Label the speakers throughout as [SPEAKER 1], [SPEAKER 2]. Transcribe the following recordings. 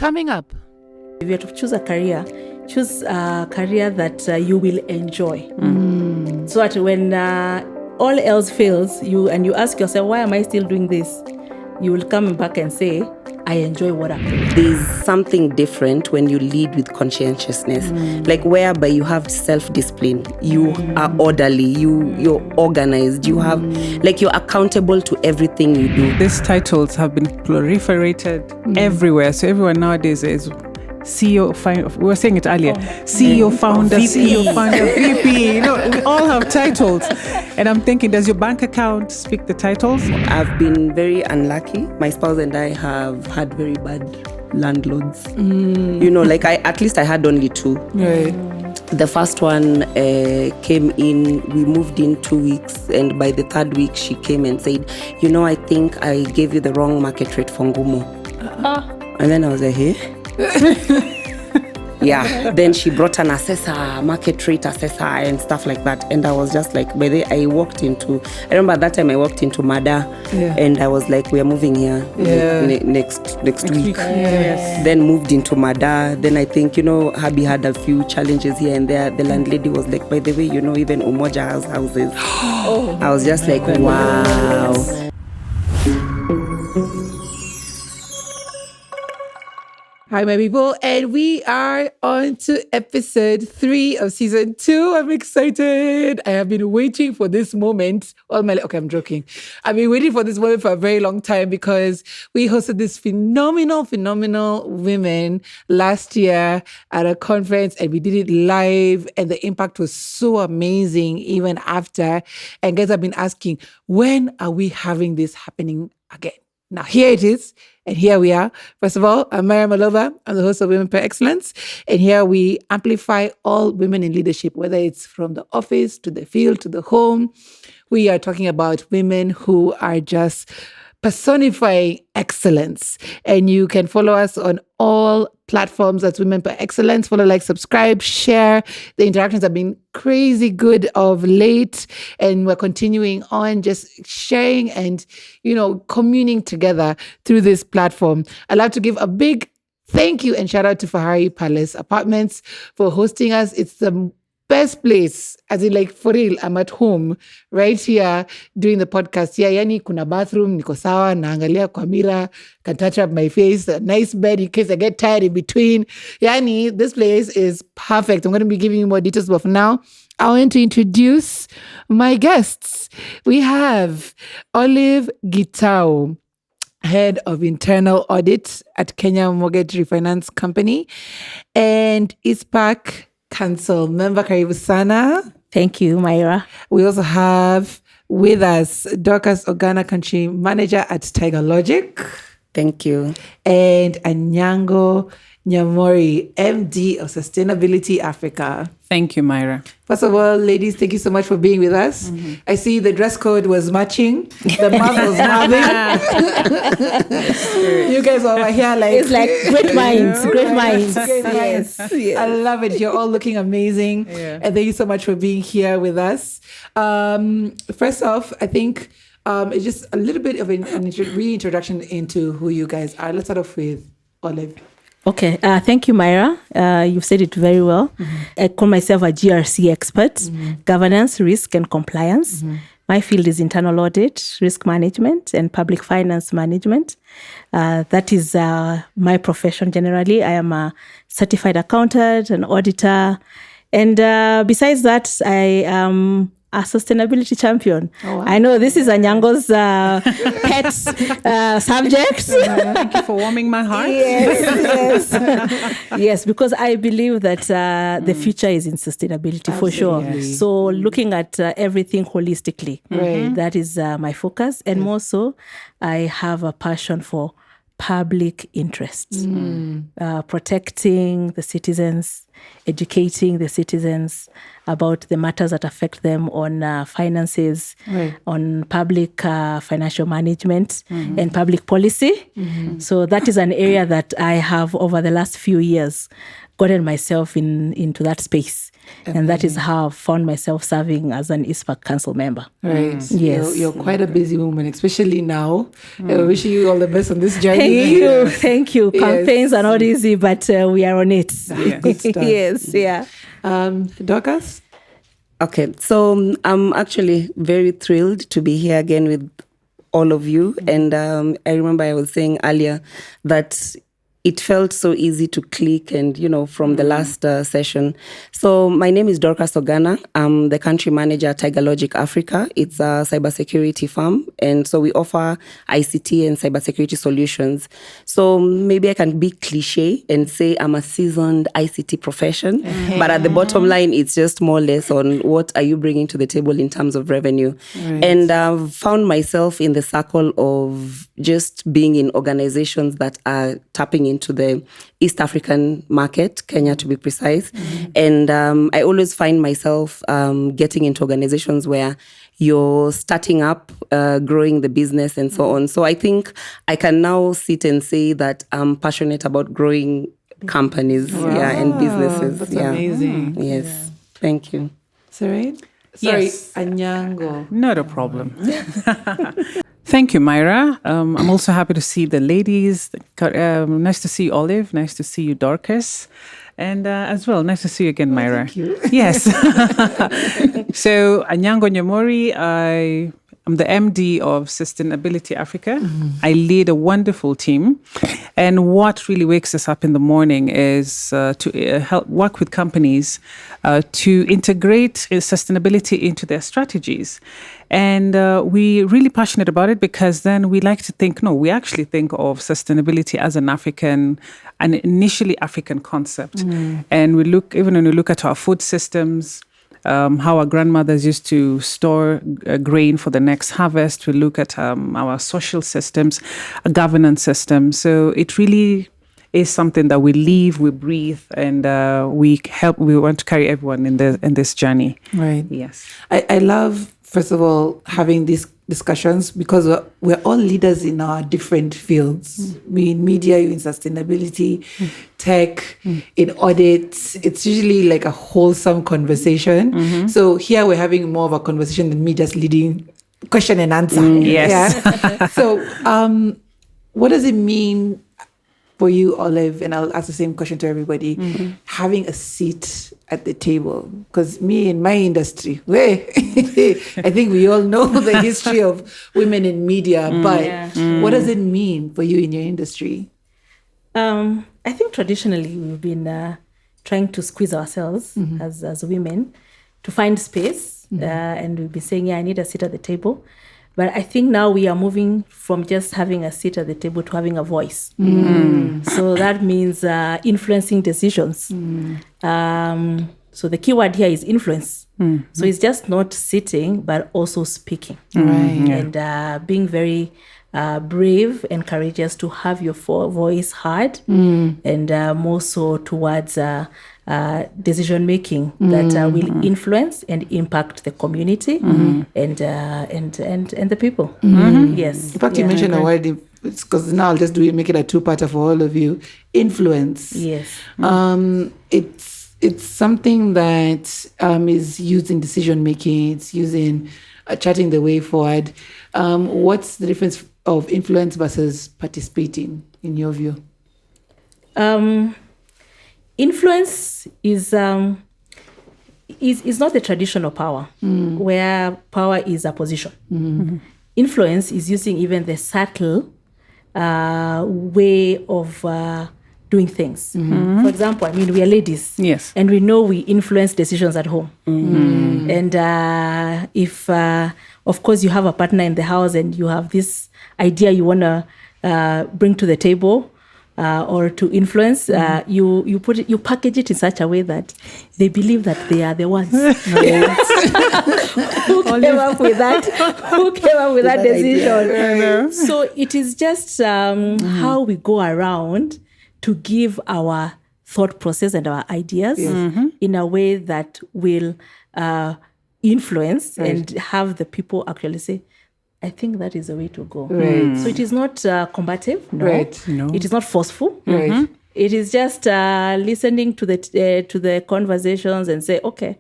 [SPEAKER 1] Coming up.
[SPEAKER 2] If you have to choose a career, choose a career that you will enjoy. So that when all else fails, you ask yourself, why am I still doing this? You will come back and say, I enjoy what I'm doing.
[SPEAKER 3] There's something different when you lead with conscientiousness, like whereby you have self-discipline, you are orderly, you're organized, you have, like, you're accountable to everything you do.
[SPEAKER 4] These titles have been proliferated everywhere. So everyone nowadays is CEO, we were saying it earlier, CEO, founder, CEO, founder, VP, we all have titles. And I'm thinking, does your bank account speak the titles?
[SPEAKER 3] I've been very unlucky. My spouse and I have had very bad landlords. At least I had only two.
[SPEAKER 4] Right.
[SPEAKER 3] The first one came in, we moved in 2 weeks, and by the third week she came and said, I think I gave you the wrong market rate for Ngumo. And then I was like, hey? Yeah, then she brought an assessor, market rate assessor and stuff like that. And I was just like, I remember that time I walked into Mada and I was like, we are moving here next week.
[SPEAKER 4] Yes.
[SPEAKER 3] Then moved into Mada. Then I think, hubby had a few challenges here and there. The landlady was like, by the way, even Umoja has houses. I was just like, wow.
[SPEAKER 1] Hi, my people, and we are on to episode 3 of season 2. I'm excited. I have been waiting for this moment. Okay, I'm joking. I've been waiting for this moment for a very long time because we hosted this phenomenal women last year at a conference, and we did it live, and the impact was so amazing even after. And guys have been asking, when are we having this happening again? Now, here it is, and here we are. First of all, I'm Mary Malova. I'm the host of Women Per Excellence, and here we amplify all women in leadership, whether it's from the office, to the field, to the home. We are talking about women who are just personifying excellence. And you can follow us on all platforms as Women Per Excellence. Follow, like, subscribe, share. The interactions have been crazy good of late, and we're continuing on just sharing and, communing together through this platform. I'd like to give a big thank you and shout out to Fahari Palace Apartments for hosting us. It's the best place, as in, like, for real, I'm at home right here doing the podcast. Yani kuna bathroom, niko sawa, naangalia kwa mirror, can touch up my face, a nice bed in case I get tired in between. Yani, this place is perfect. I'm going to be giving you more details, but for now, I want to introduce my guests. We have Olive Gitau, Head of Internal Audit at Kenya Mortgage Refinance Company, and Ispak Council member. Karibu sana.
[SPEAKER 2] Thank you, Myra.
[SPEAKER 1] We also have with us Dorcas Ogana, Country Manager at Tiger Logic.
[SPEAKER 3] Thank you.
[SPEAKER 1] And Anyango Nyamori, MD of Sustainability Africa.
[SPEAKER 4] Thank you, Myra.
[SPEAKER 1] First of all, ladies, thank you so much for being with us. I see the dress code was matching. The mouth was moving. You guys over here like...
[SPEAKER 2] It's like great minds, great minds.
[SPEAKER 1] Yes. I love it. You're all looking amazing.
[SPEAKER 4] Yeah.
[SPEAKER 1] And thank you so much for being here with us. First off, I think it's just a little bit of an reintroduction into who you guys are. Let's start off with Olive.
[SPEAKER 2] Okay, thank you, Myra. You've said it very well. I call myself a GRC expert, governance, risk, and compliance. My field is internal audit, risk management, and public finance management. That is my profession generally. I am a certified accountant, an auditor, and besides that, I am a sustainability champion. Oh, wow. I know this is Anyango's pet subject.
[SPEAKER 4] Thank you for warming my heart.
[SPEAKER 2] Yes. Yes, because I believe that the future is in sustainability. Absolutely. For sure. Yes. So looking at everything holistically, that is my focus. And more so, I have a passion for public interest, protecting the citizens, educating the citizens about the matters that affect them on finances, on public financial management and public policy. So that is an area that I have over the last few years gotten myself into that space. And that is how I've found myself serving as an ISPAC council member.
[SPEAKER 1] Right.
[SPEAKER 2] Yes.
[SPEAKER 1] You're quite a busy woman, especially now. Wishing you all the best on this journey.
[SPEAKER 2] Thank you. Campaigns are not easy, but we are on it.
[SPEAKER 1] Good stuff.
[SPEAKER 2] Yes, yeah.
[SPEAKER 1] Dorcas?
[SPEAKER 3] Okay, so I'm actually very thrilled to be here again with all of you. And I remember I was saying earlier that it felt so easy to click and, from the last session. So my name is Dorcas Ogana. I'm the country manager at Tiger Logic Africa. It's a cybersecurity firm. And so we offer ICT and cybersecurity solutions. So maybe I can be cliche and say I'm a seasoned ICT profession. But at the bottom line, it's just more or less on what are you bringing to the table in terms of revenue. Right. And I've found myself in the circle of just being in organizations that are tapping into the East African market, Kenya to be precise. And I always find myself getting into organizations where you're starting up, growing the business and so on. So I think I can now sit and say that I'm passionate about growing companies and businesses.
[SPEAKER 1] That's amazing.
[SPEAKER 3] Yes. Thank you.
[SPEAKER 1] Sorry,
[SPEAKER 4] Yes.
[SPEAKER 1] Anyango.
[SPEAKER 4] Not a problem. Thank you, Myra. I'm also happy to see the ladies. Nice to see you, Olive. Nice to see you, Dorcas. And as well, nice to see you again, Myra.
[SPEAKER 1] Thank you.
[SPEAKER 4] Yes. So, Anyango Nyamori, I'm the MD of Sustainability Africa. I lead a wonderful team. And what really wakes us up in the morning is to help work with companies to integrate sustainability into their strategies. And we're really passionate about it because then we like to think, we actually think of sustainability as an initially African concept. And even when we look at our food systems, how our grandmothers used to store grain for the next harvest. We look at our social systems, governance systems. So it really is something that we live, we breathe, and we want to carry everyone in this journey.
[SPEAKER 1] Right.
[SPEAKER 4] Yes.
[SPEAKER 1] I love, first of all, having these discussions because we're all leaders in our different fields. Me in media, you in sustainability, tech, in audit. It's usually like a wholesome conversation. So here we're having more of a conversation than me just leading question and answer.
[SPEAKER 4] Yes.
[SPEAKER 1] Yeah? So what does it mean for you, Olive, and I'll ask the same question to everybody, having a seat at the table? Because me in my industry, I think we all know the history of women in media, but what does it mean for you in your industry?
[SPEAKER 2] I think traditionally we've been trying to squeeze ourselves as women to find space, and we've been saying, I need a seat at the table. But I think now we are moving from just having a seat at the table to having a voice. So that means influencing decisions. So the key word here is influence. So it's just not sitting, but also speaking. And being very brave and courageous to have your voice heard, and more so towards decision making that will influence and impact the community and the people. Yes.
[SPEAKER 1] In fact, you mentioned a word, because now I'll just make it a two-parter for all of you. Influence.
[SPEAKER 2] Yes.
[SPEAKER 1] It's something that is used in decision making. It's used in charting the way forward. What's the difference of influence versus participating, in your view?
[SPEAKER 2] Influence is not the traditional power, where power is a position. Influence is using even the subtle way of doing things. For example, we are ladies.
[SPEAKER 4] Yes.
[SPEAKER 2] And we know we influence decisions at home. And if, of course, you have a partner in the house and you have this idea you want to bring to the table, or to influence, you package it in such a way that they believe that they are the ones who came up with that decision. So it is just how we go around to give our thought process and our ideas in a way that will influence and have the people actually say, I think that is the way to go. So it is not combative. No.
[SPEAKER 1] No.
[SPEAKER 2] It is not forceful. It is just listening to the conversations and say, okay,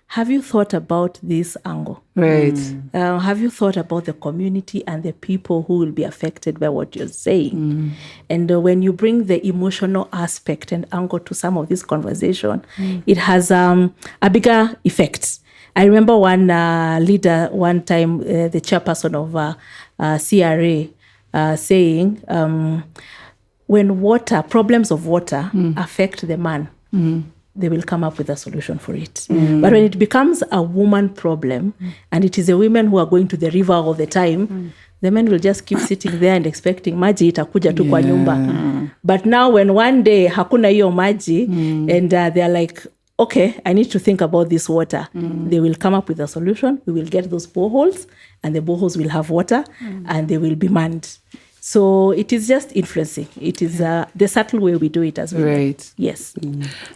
[SPEAKER 2] have you thought about this angle?
[SPEAKER 1] Right.
[SPEAKER 2] Have you thought about the community and the people who will be affected by what you're saying? And when you bring the emotional aspect and angle to some of this conversation, it has a bigger effect. I remember one leader one time, the chairperson of CRA, saying, when problems of water affect the man, they will come up with a solution for it. But when it becomes a woman problem, and it is the women who are going to the river all the time, the men will just keep sitting there and expecting maji itakuja tu kwa nyumba. But now when one day hakuna hiyo maji, and they're like, okay, I need to think about this water. They will come up with a solution. We will get those boreholes, and the boreholes will have water, and they will be manned. So it is just influencing. It is the subtle way we do it as well.
[SPEAKER 1] Right.
[SPEAKER 2] Yes.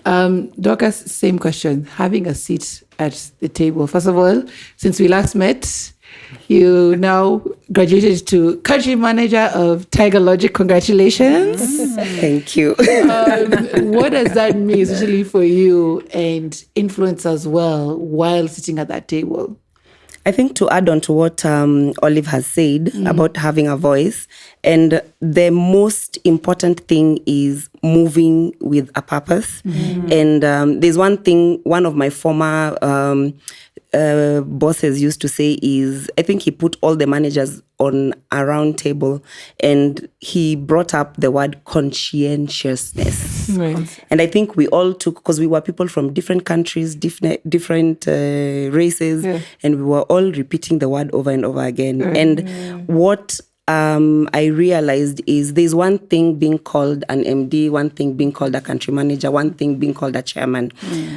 [SPEAKER 1] Dorcas, same question. Having a seat at the table. First of all, since we last met, you now graduated to country manager of Tiger Logic. Congratulations.
[SPEAKER 3] Thank you.
[SPEAKER 1] What does that mean, especially for you and influence as well while sitting at that table?
[SPEAKER 3] I think to add on to what Olive has said about having a voice, and the most important thing is moving with a purpose. And there's one thing one of my former bosses used to say is, I think he put all the managers on a round table and he brought up the word conscientiousness.
[SPEAKER 1] Right.
[SPEAKER 3] And I think we all took, because we were people from different countries, different races, and we were all repeating the word over and over again. And what I realized is there's one thing being called an MD, one thing being called a country manager, one thing being called a chairman.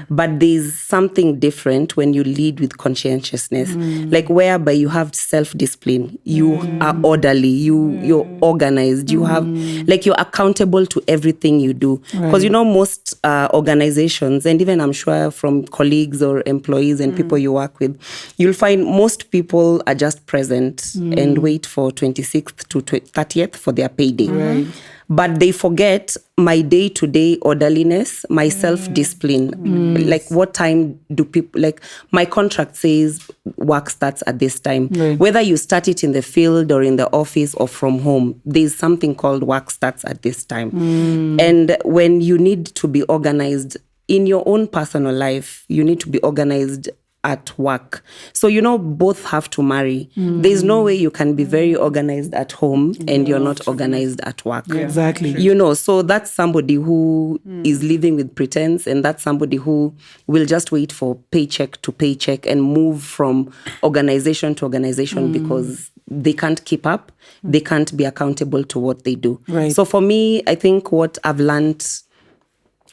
[SPEAKER 3] But there's something different when you lead with conscientiousness, like whereby you have self-discipline, you are orderly, you're organized, you have, like you're accountable to everything you do. Because you know, most organizations, and even I'm sure from colleagues or employees and people you work with, you'll find most people are just present and wait for 26th to 30th for their payday. But they forget my day-to-day orderliness, my self-discipline. Like what time do people, like my contract says work starts at this time. Whether you start it in the field or in the office or from home, there's something called work starts at this time. And when you need to be organized in your own personal life, you need to be organized at work. So, you know, both have to marry. There's no way you can be very organized at home and you're not organized at work.
[SPEAKER 1] Exactly.
[SPEAKER 3] You know, so that's somebody who is living with pretense, and that's somebody who will just wait for paycheck to paycheck and move from organization to organization because they can't keep up. They can't be accountable to what they do. So for me, I think what I've learned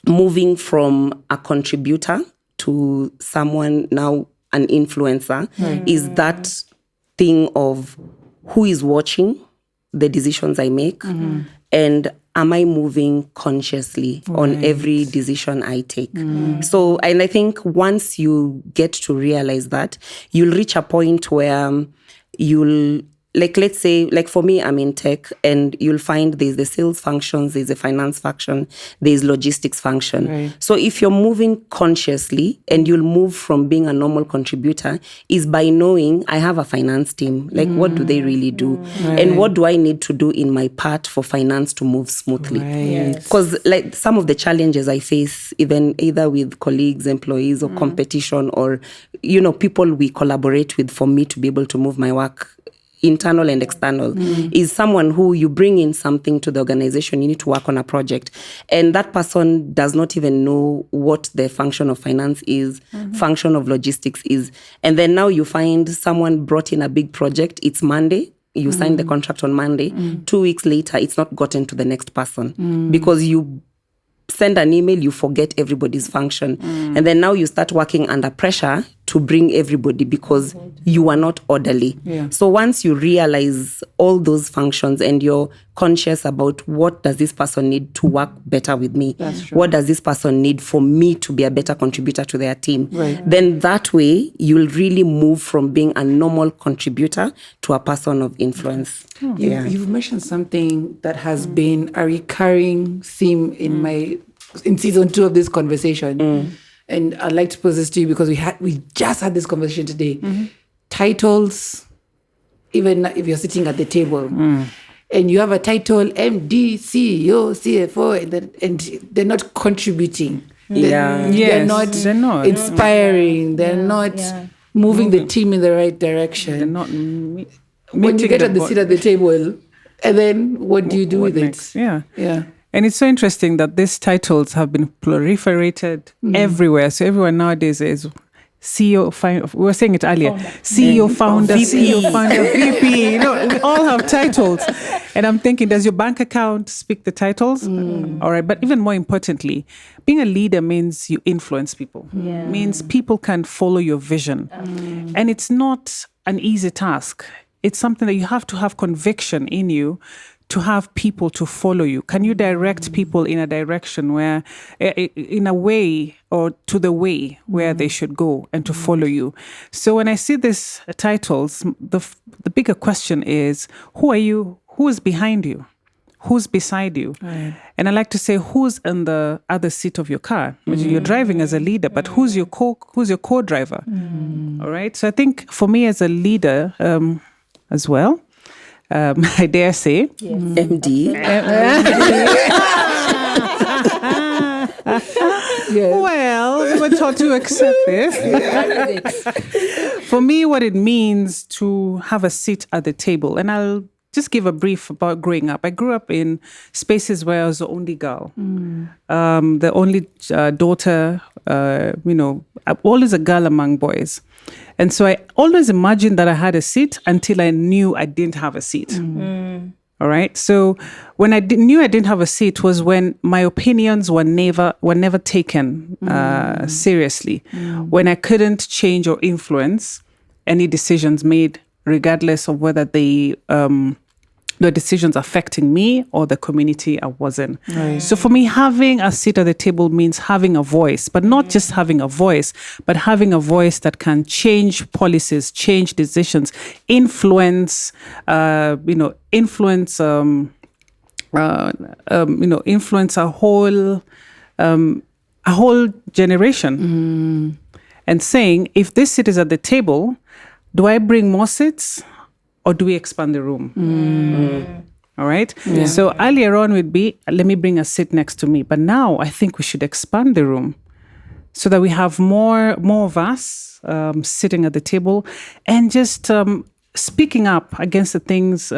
[SPEAKER 3] moving from a contributor to someone now an influencer is that thing of who is watching the decisions I make and am I moving consciously on every decision I take. So, and I think once you get to realize that, you'll reach a point where you'll, like, let's say, like for me, I'm in tech, and you'll find there's the sales functions, there's a finance function, there's logistics function. So if you're moving consciously, and you'll move from being a normal contributor, is by knowing I have a finance team. Like, what do they really do? And what do I need to do in my part for finance to move smoothly? Because like some of the challenges I face, even either with colleagues, employees, or competition, or, you know, people we collaborate with for me to be able to move my work, internal and external, is someone who you bring in something to the organization, you need to work on a project, and that person does not even know what the function of finance is, function of logistics is. And then now you find someone brought in a big project, it's Monday, you sign the contract on Monday, 2 weeks later, it's not gotten to the next person because you send an email, you forget everybody's function. And then now you start working under pressure to bring everybody because you are not orderly.
[SPEAKER 1] Yeah.
[SPEAKER 3] So once you realize all those functions and you're conscious about what does this person need to work better with me, what does this person need for me to be a better contributor to their team, then that way you'll really move from being a normal contributor to a person of influence.
[SPEAKER 1] You've mentioned something that has been a recurring theme in season 2 of this conversation. And I'd like to pose this to you because we just had this conversation today. Titles, even if you're sitting at the table and you have a title, MD, CEO, CFO, and they're not contributing. They're not inspiring. They're not moving the team in the right direction.
[SPEAKER 4] They're not
[SPEAKER 1] when you get at the seat at the table, and then what do you do with
[SPEAKER 4] next?
[SPEAKER 1] it? Yeah.
[SPEAKER 4] And it's so interesting that these titles have been proliferated everywhere. So everyone nowadays is CEO, we were saying it earlier, CEO, founder, CEO, founder, VP, we all have titles. And I'm thinking, does your bank account speak the titles? All right. But even more importantly, being a leader means you influence people. Means people can follow your vision. And it's not an easy task. It's something that you have to have conviction in you to have people to follow you. Can you direct people in a direction where, in a way, or to the way where they should go and to follow you? So when I see these titles, the bigger question is, who are you? Who is behind you? Who's beside you? Right. And I like to say, who's in the other seat of your car? You're driving as a leader, but who's your co-driver? All right. So I think for me as a leader as well, I dare say,
[SPEAKER 3] MD.
[SPEAKER 4] Well, we were taught to accept this. For me, what it means to have a seat at the table, and I'll just give a brief about growing up. I grew up in spaces where I was the only girl, the only daughter, always a girl among boys. And so I always imagined that I had a seat until I knew I didn't have a seat. All right. So when I knew I didn't have a seat was when my opinions were never taken seriously. When I couldn't change or influence any decisions made, regardless of whether the decisions affecting me or the community I was in. Right. So for me, having a seat at the table means having a voice, but not just having a voice, but having a voice that can change policies, change decisions, influence influence a whole generation. And saying, if this seat is at the table, do I bring more seats? Or do we expand the room? All right. Yeah. So earlier on would be, let me bring a seat next to me. But now I think we should expand the room so that we have more of us sitting at the table and just speaking up against the things,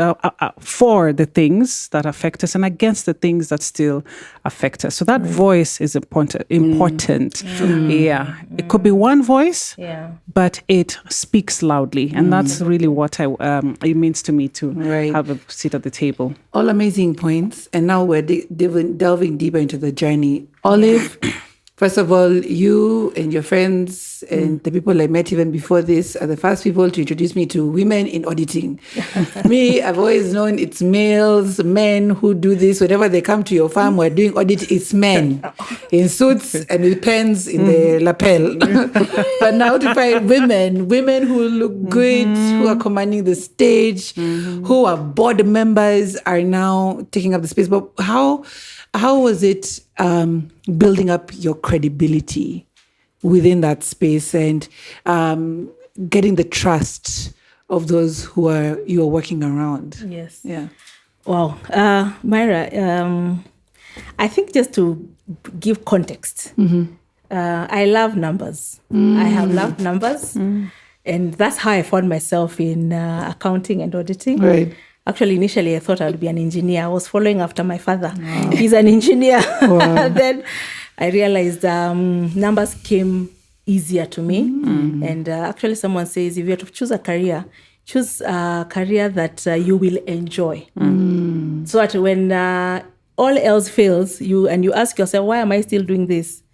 [SPEAKER 4] for the things that affect us and against the things that still affect us. So that voice is important. Yeah. It could be one voice, but it speaks loudly. And that's really what it means to me to have a seat at the table.
[SPEAKER 1] All amazing points. And now we're delving deeper into the journey. Olive, first of all, you and your friends and the people I met even before this are the first people to introduce me to women in auditing. Me, I've always known it's men who do this. Whenever they come to your firm, we're doing audit, it's men in suits and with pens in the lapel. But now to find women who look good, who are commanding the stage, who are board members, are now taking up the space. But how was it building up your credibility within that space and getting the trust of those you are working around?
[SPEAKER 2] Yes.
[SPEAKER 1] Yeah.
[SPEAKER 2] Wow. Myra, I think just to give context, I love numbers. I have loved numbers. And that's how I found myself in accounting and auditing.
[SPEAKER 1] Right.
[SPEAKER 2] Actually, initially, I thought I would be an engineer. I was following after my father. Wow. He's an engineer. Wow. Then I realized numbers came easier to me. And actually, someone says, if you have to choose a career, choose a career that you will enjoy. So that when all else fails, you ask yourself, why am I still doing this?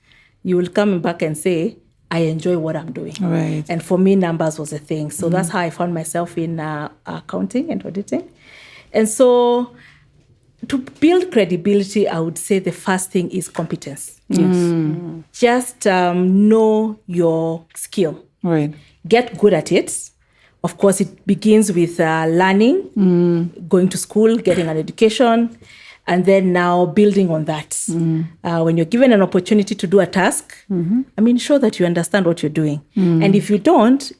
[SPEAKER 2] You will come back and say, I enjoy what I'm doing.
[SPEAKER 1] Right.
[SPEAKER 2] And for me, numbers was a thing. So that's how I found myself in accounting and auditing. And so to build credibility, I would say the first thing is competence.
[SPEAKER 1] Yes.
[SPEAKER 2] Just know your skill.
[SPEAKER 1] Right.
[SPEAKER 2] Get good at it. Of course, it begins with learning, going to school, getting an education, and then now building on that. When you're given an opportunity to do a task, show that you understand what you're doing. And if you don't,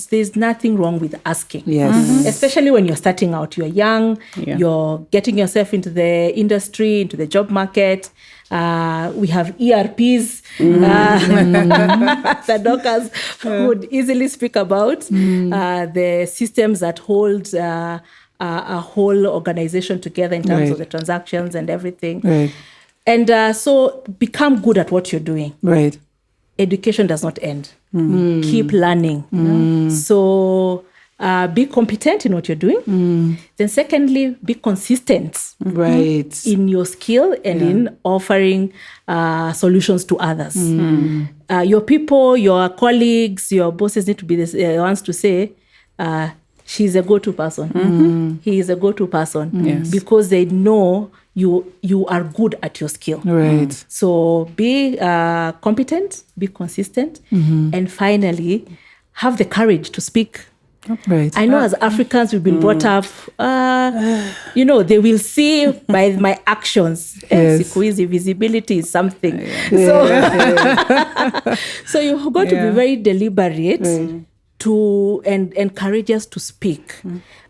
[SPEAKER 2] there's nothing wrong with asking.
[SPEAKER 1] Yes.
[SPEAKER 2] Especially when you're starting out. You're young, you're getting yourself into the industry, into the job market. We have ERPs that Dorcas would easily speak about. The systems that hold a whole organization together in terms of the transactions and everything.
[SPEAKER 1] Right.
[SPEAKER 2] And so become good at what you're doing.
[SPEAKER 1] Right.
[SPEAKER 2] Education does not end. Keep learning. So be competent in what you're doing. Then secondly, be consistent in your skill and in offering solutions to others. Your people, your colleagues, your bosses need to be the ones to say, she's a go-to person. He is a go-to person because they know you are good at your skill.
[SPEAKER 1] Right.
[SPEAKER 2] So be competent, be consistent, and finally, have the courage to speak.
[SPEAKER 1] Right.
[SPEAKER 2] I know as Africans, we've been brought up, they will see by my actions. Siku hizi visibility is something. So you've got to be very deliberate and courageous to speak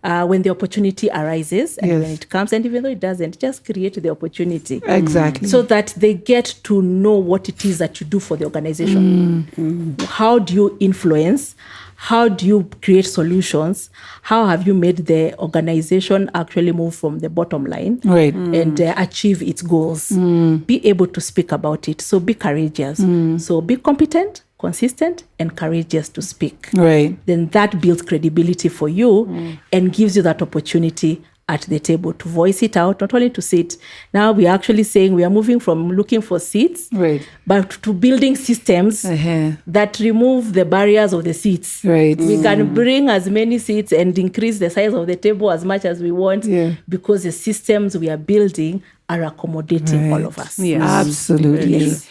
[SPEAKER 2] when the opportunity arises and when it comes. And even though it doesn't, just create the opportunity.
[SPEAKER 1] Exactly.
[SPEAKER 2] So that they get to know what it is that you do for the organization. How do you influence? How do you create solutions? How have you made the organization actually move from the bottom line and achieve its goals? Be able to speak about it. So be courageous. So be competent, consistent, and courageous to speak.
[SPEAKER 1] Right.
[SPEAKER 2] Then that builds credibility for you and gives you that opportunity at the table to voice it out, not only to sit. Now we're actually saying we are moving from looking for seats, but to building systems that remove the barriers of the seats.
[SPEAKER 1] Right.
[SPEAKER 2] We can bring as many seats and increase the size of the table as much as we want because the systems we are building are accommodating all of us.
[SPEAKER 1] Yes. Absolutely.
[SPEAKER 2] Yes.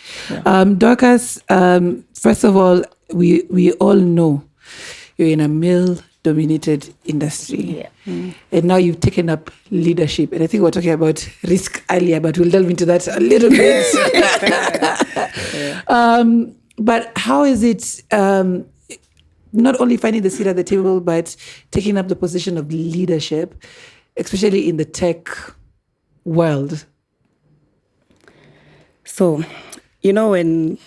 [SPEAKER 1] Dorcas, first of all, we all know you're in a male-dominated industry. And now you've taken up leadership. And I think we were talking about risk earlier, but we'll delve into that a little bit. But how is it not only finding the seat at the table, but taking up the position of leadership, especially in the tech world?
[SPEAKER 3] So, when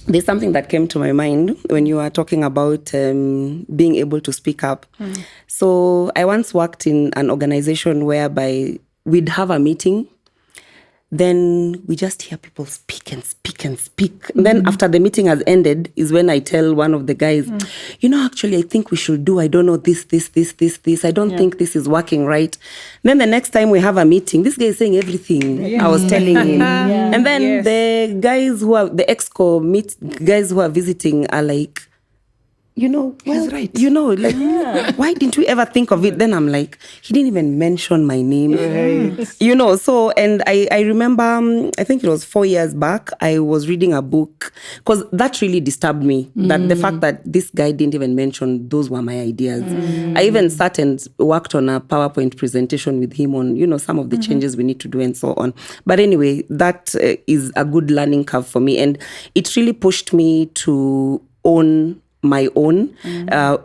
[SPEAKER 3] there's something that came to my mind when you were talking about being able to speak up. So I once worked in an organization whereby we'd have a meeting. Then we just hear people speak and speak and speak. And then after the meeting has ended is when I tell one of the guys, actually, I think we should do, I don't know, this. I don't think this is working right. Then the next time we have a meeting, this guy is saying everything I was telling him. And then the guys who are, the exco guys who are visiting are like,
[SPEAKER 1] he's right.
[SPEAKER 3] Why didn't we ever think of it? Then I'm like, he didn't even mention my name.
[SPEAKER 1] Right.
[SPEAKER 3] So, and I remember, I think it was 4 years back, I was reading a book, because that really disturbed me, that the fact that this guy didn't even mention those were my ideas. I even sat and worked on a PowerPoint presentation with him on, some of the changes we need to do and so on. But anyway, that is a good learning curve for me. And it really pushed me to own my own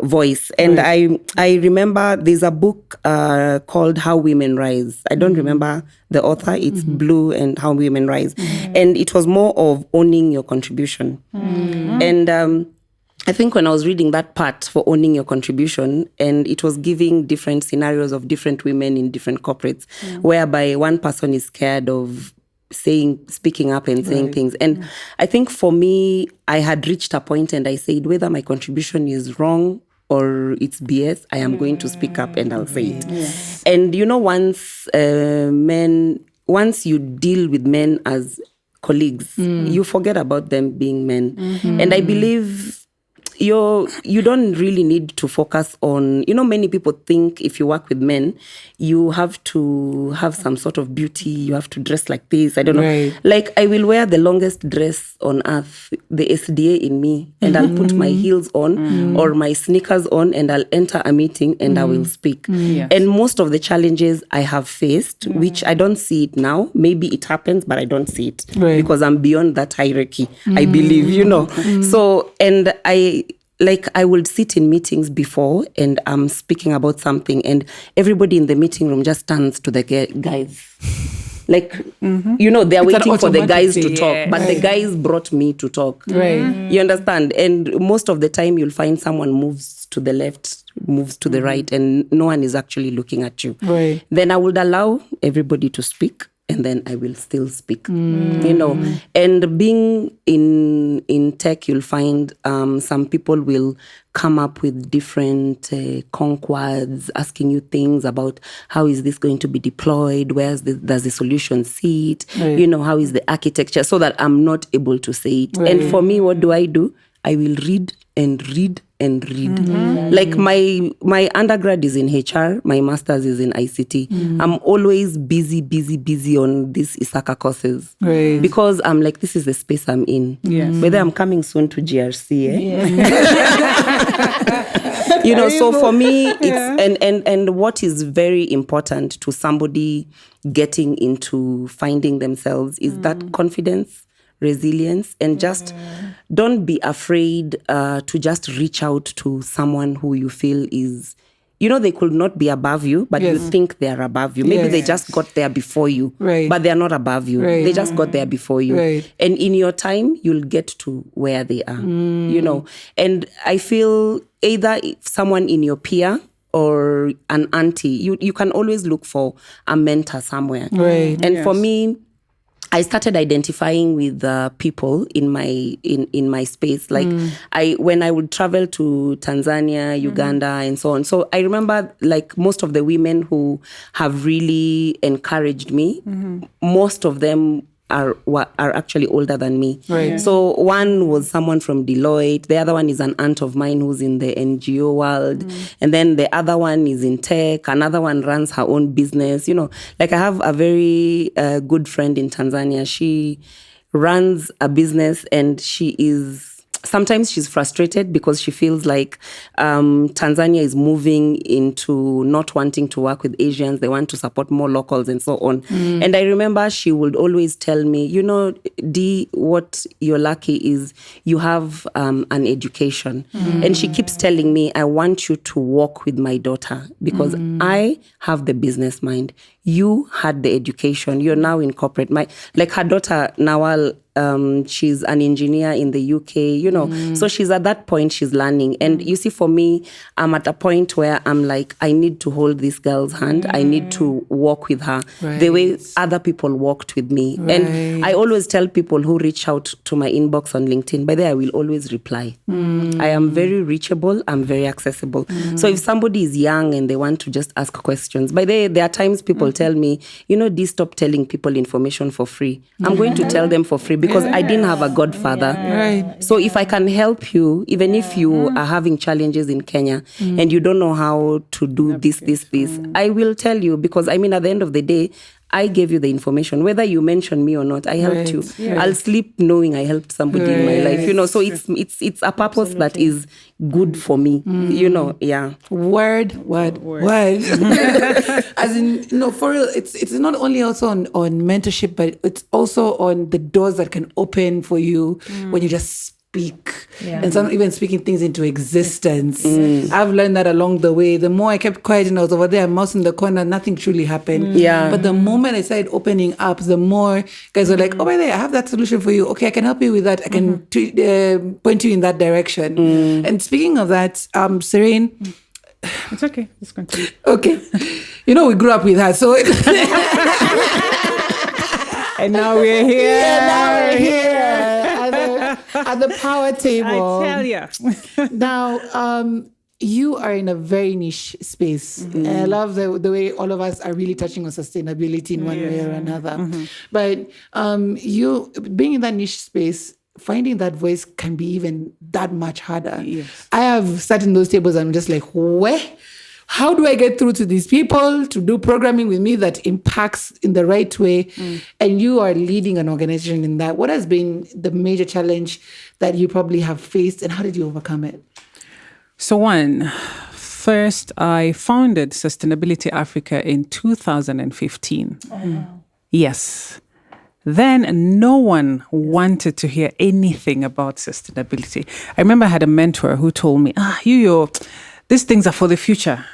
[SPEAKER 3] voice. And I remember there's a book called How Women Rise. I don't remember the author. It's Blue and How Women Rise. And it was more of owning your contribution. And I think when I was reading that part for owning your contribution, and it was giving different scenarios of different women in different corporates, whereby one person is scared of speaking up and saying things. And I think for me, I had reached a point and I said, whether my contribution is wrong or it's BS, I am going to speak up and I'll say it. And once you deal with men as colleagues, you forget about them being men. And I believe you don't really need to focus on, many people think if you work with men, you have to have some sort of beauty, you have to dress like this. I don't know.
[SPEAKER 1] Right.
[SPEAKER 3] Like, I will wear the longest dress on earth, the SDA in me, and I'll put my heels on or my sneakers on, and I'll enter a meeting and I will speak.
[SPEAKER 4] Yes.
[SPEAKER 3] And most of the challenges I have faced, which I don't see it now, maybe it happens, but I don't see it because I'm beyond that hierarchy, I believe, So, and I would sit in meetings before and I'm speaking about something and everybody in the meeting room just turns to the guys. Like, they're waiting for the guys to talk, but the guys brought me to talk.
[SPEAKER 1] Right.
[SPEAKER 3] You understand? And most of the time you'll find someone moves to the left, moves to the right, and no one is actually looking at you.
[SPEAKER 1] Right.
[SPEAKER 3] Then I would allow everybody to speak. And then I will still speak, And being in tech, you'll find some people will come up with different conquests, asking you things about how is this going to be deployed, does the solution sit, how is the architecture, so that I'm not able to say it. Right. And for me, what do? I will read and read and read. Like my undergrad is in HR, my master's is in ICT. I'm always busy on these Isaka courses.
[SPEAKER 1] Right.
[SPEAKER 3] Because I'm like, this is the space I'm in.
[SPEAKER 4] Yes.
[SPEAKER 3] Whether I'm coming soon to GRC, so for me, it's and what is very important to somebody getting into finding themselves is that confidence, resilience, and just don't be afraid to just reach out to someone who you feel is, they could not be above you, but you think they are above you. Maybe they just got there before you, but they're not above you. They just got there before you. And in your time, you'll get to where they are, And I feel either someone in your peer or an auntie, you can always look for a mentor somewhere.
[SPEAKER 1] Right.
[SPEAKER 3] And for me, I started identifying with people in my space. Like when I would travel to Tanzania, Uganda, and so on. So I remember like most of the women who have really encouraged me, most of them are actually older than me.
[SPEAKER 1] Right.
[SPEAKER 3] So one was someone from Deloitte. The other one is an aunt of mine who's in the NGO world. And then the other one is in tech. Another one runs her own business. Like I have a very good friend in Tanzania. She runs a business and sometimes she's frustrated because she feels like Tanzania is moving into not wanting to work with Asians. They want to support more locals and so on. And I remember she would always tell me, Dee, what you're lucky is you have an education. And she keeps telling me, I want you to walk with my daughter because I have the business mind. You had the education. You're now in corporate. Like her daughter, Nawal, she's an engineer in the UK, so she's at that point, she's learning. And you see, for me, I'm at a point where I'm like, I need to hold this girl's hand. I need to walk with her the way other people walked with me. And I always tell people who reach out to my inbox on LinkedIn, by the way, I will always reply. I am very reachable. I'm very accessible. So if somebody is young and they want to just ask questions, by the way, there are times people tell me, Dee, stop telling people information for free. I'm going to tell them for free because I didn't have a godfather.
[SPEAKER 1] Right.
[SPEAKER 3] So if I can help you, even if you are having challenges in Kenya and you don't know how to do this, I will tell you because, at the end of the day, I gave you the information. Whether you mention me or not, I helped you. Yes. I'll sleep knowing I helped somebody in my life. So it's a purpose that is good for me.
[SPEAKER 1] Word. As in, for real, it's not only also on mentorship, but it's also on the doors that can open for you when you just speak. And some even speaking things into existence. I've learned that along the way. The more I kept quiet and I was over there, mouse in the corner, nothing truly happened. But the moment I started opening up, the more guys were like, oh, by the way, I have that solution for you. Okay, I can help you with that. I can point you in that direction. And speaking of that, Serene.
[SPEAKER 4] It's okay. Let's continue.
[SPEAKER 1] Okay. We grew up with her, so...
[SPEAKER 4] And now we're here.
[SPEAKER 1] Now we're here at the power table.
[SPEAKER 4] I tell you.
[SPEAKER 1] Now, you are in a very niche space. And I love the way all of us are really touching on sustainability in one way or another. But you being in that niche space, finding that voice can be even that much harder.
[SPEAKER 4] Yes.
[SPEAKER 1] I have sat in those tables and I'm just like, where? How do I get through to these people to do programming with me that impacts in the right way? And you are leading an organization in that. What has been the major challenge that you probably have faced, and how did you overcome it?
[SPEAKER 4] So first, I founded Sustainability Africa in 2015. Yes. Then no one wanted to hear anything about sustainability. I remember I had a mentor who told me, these things are for the future.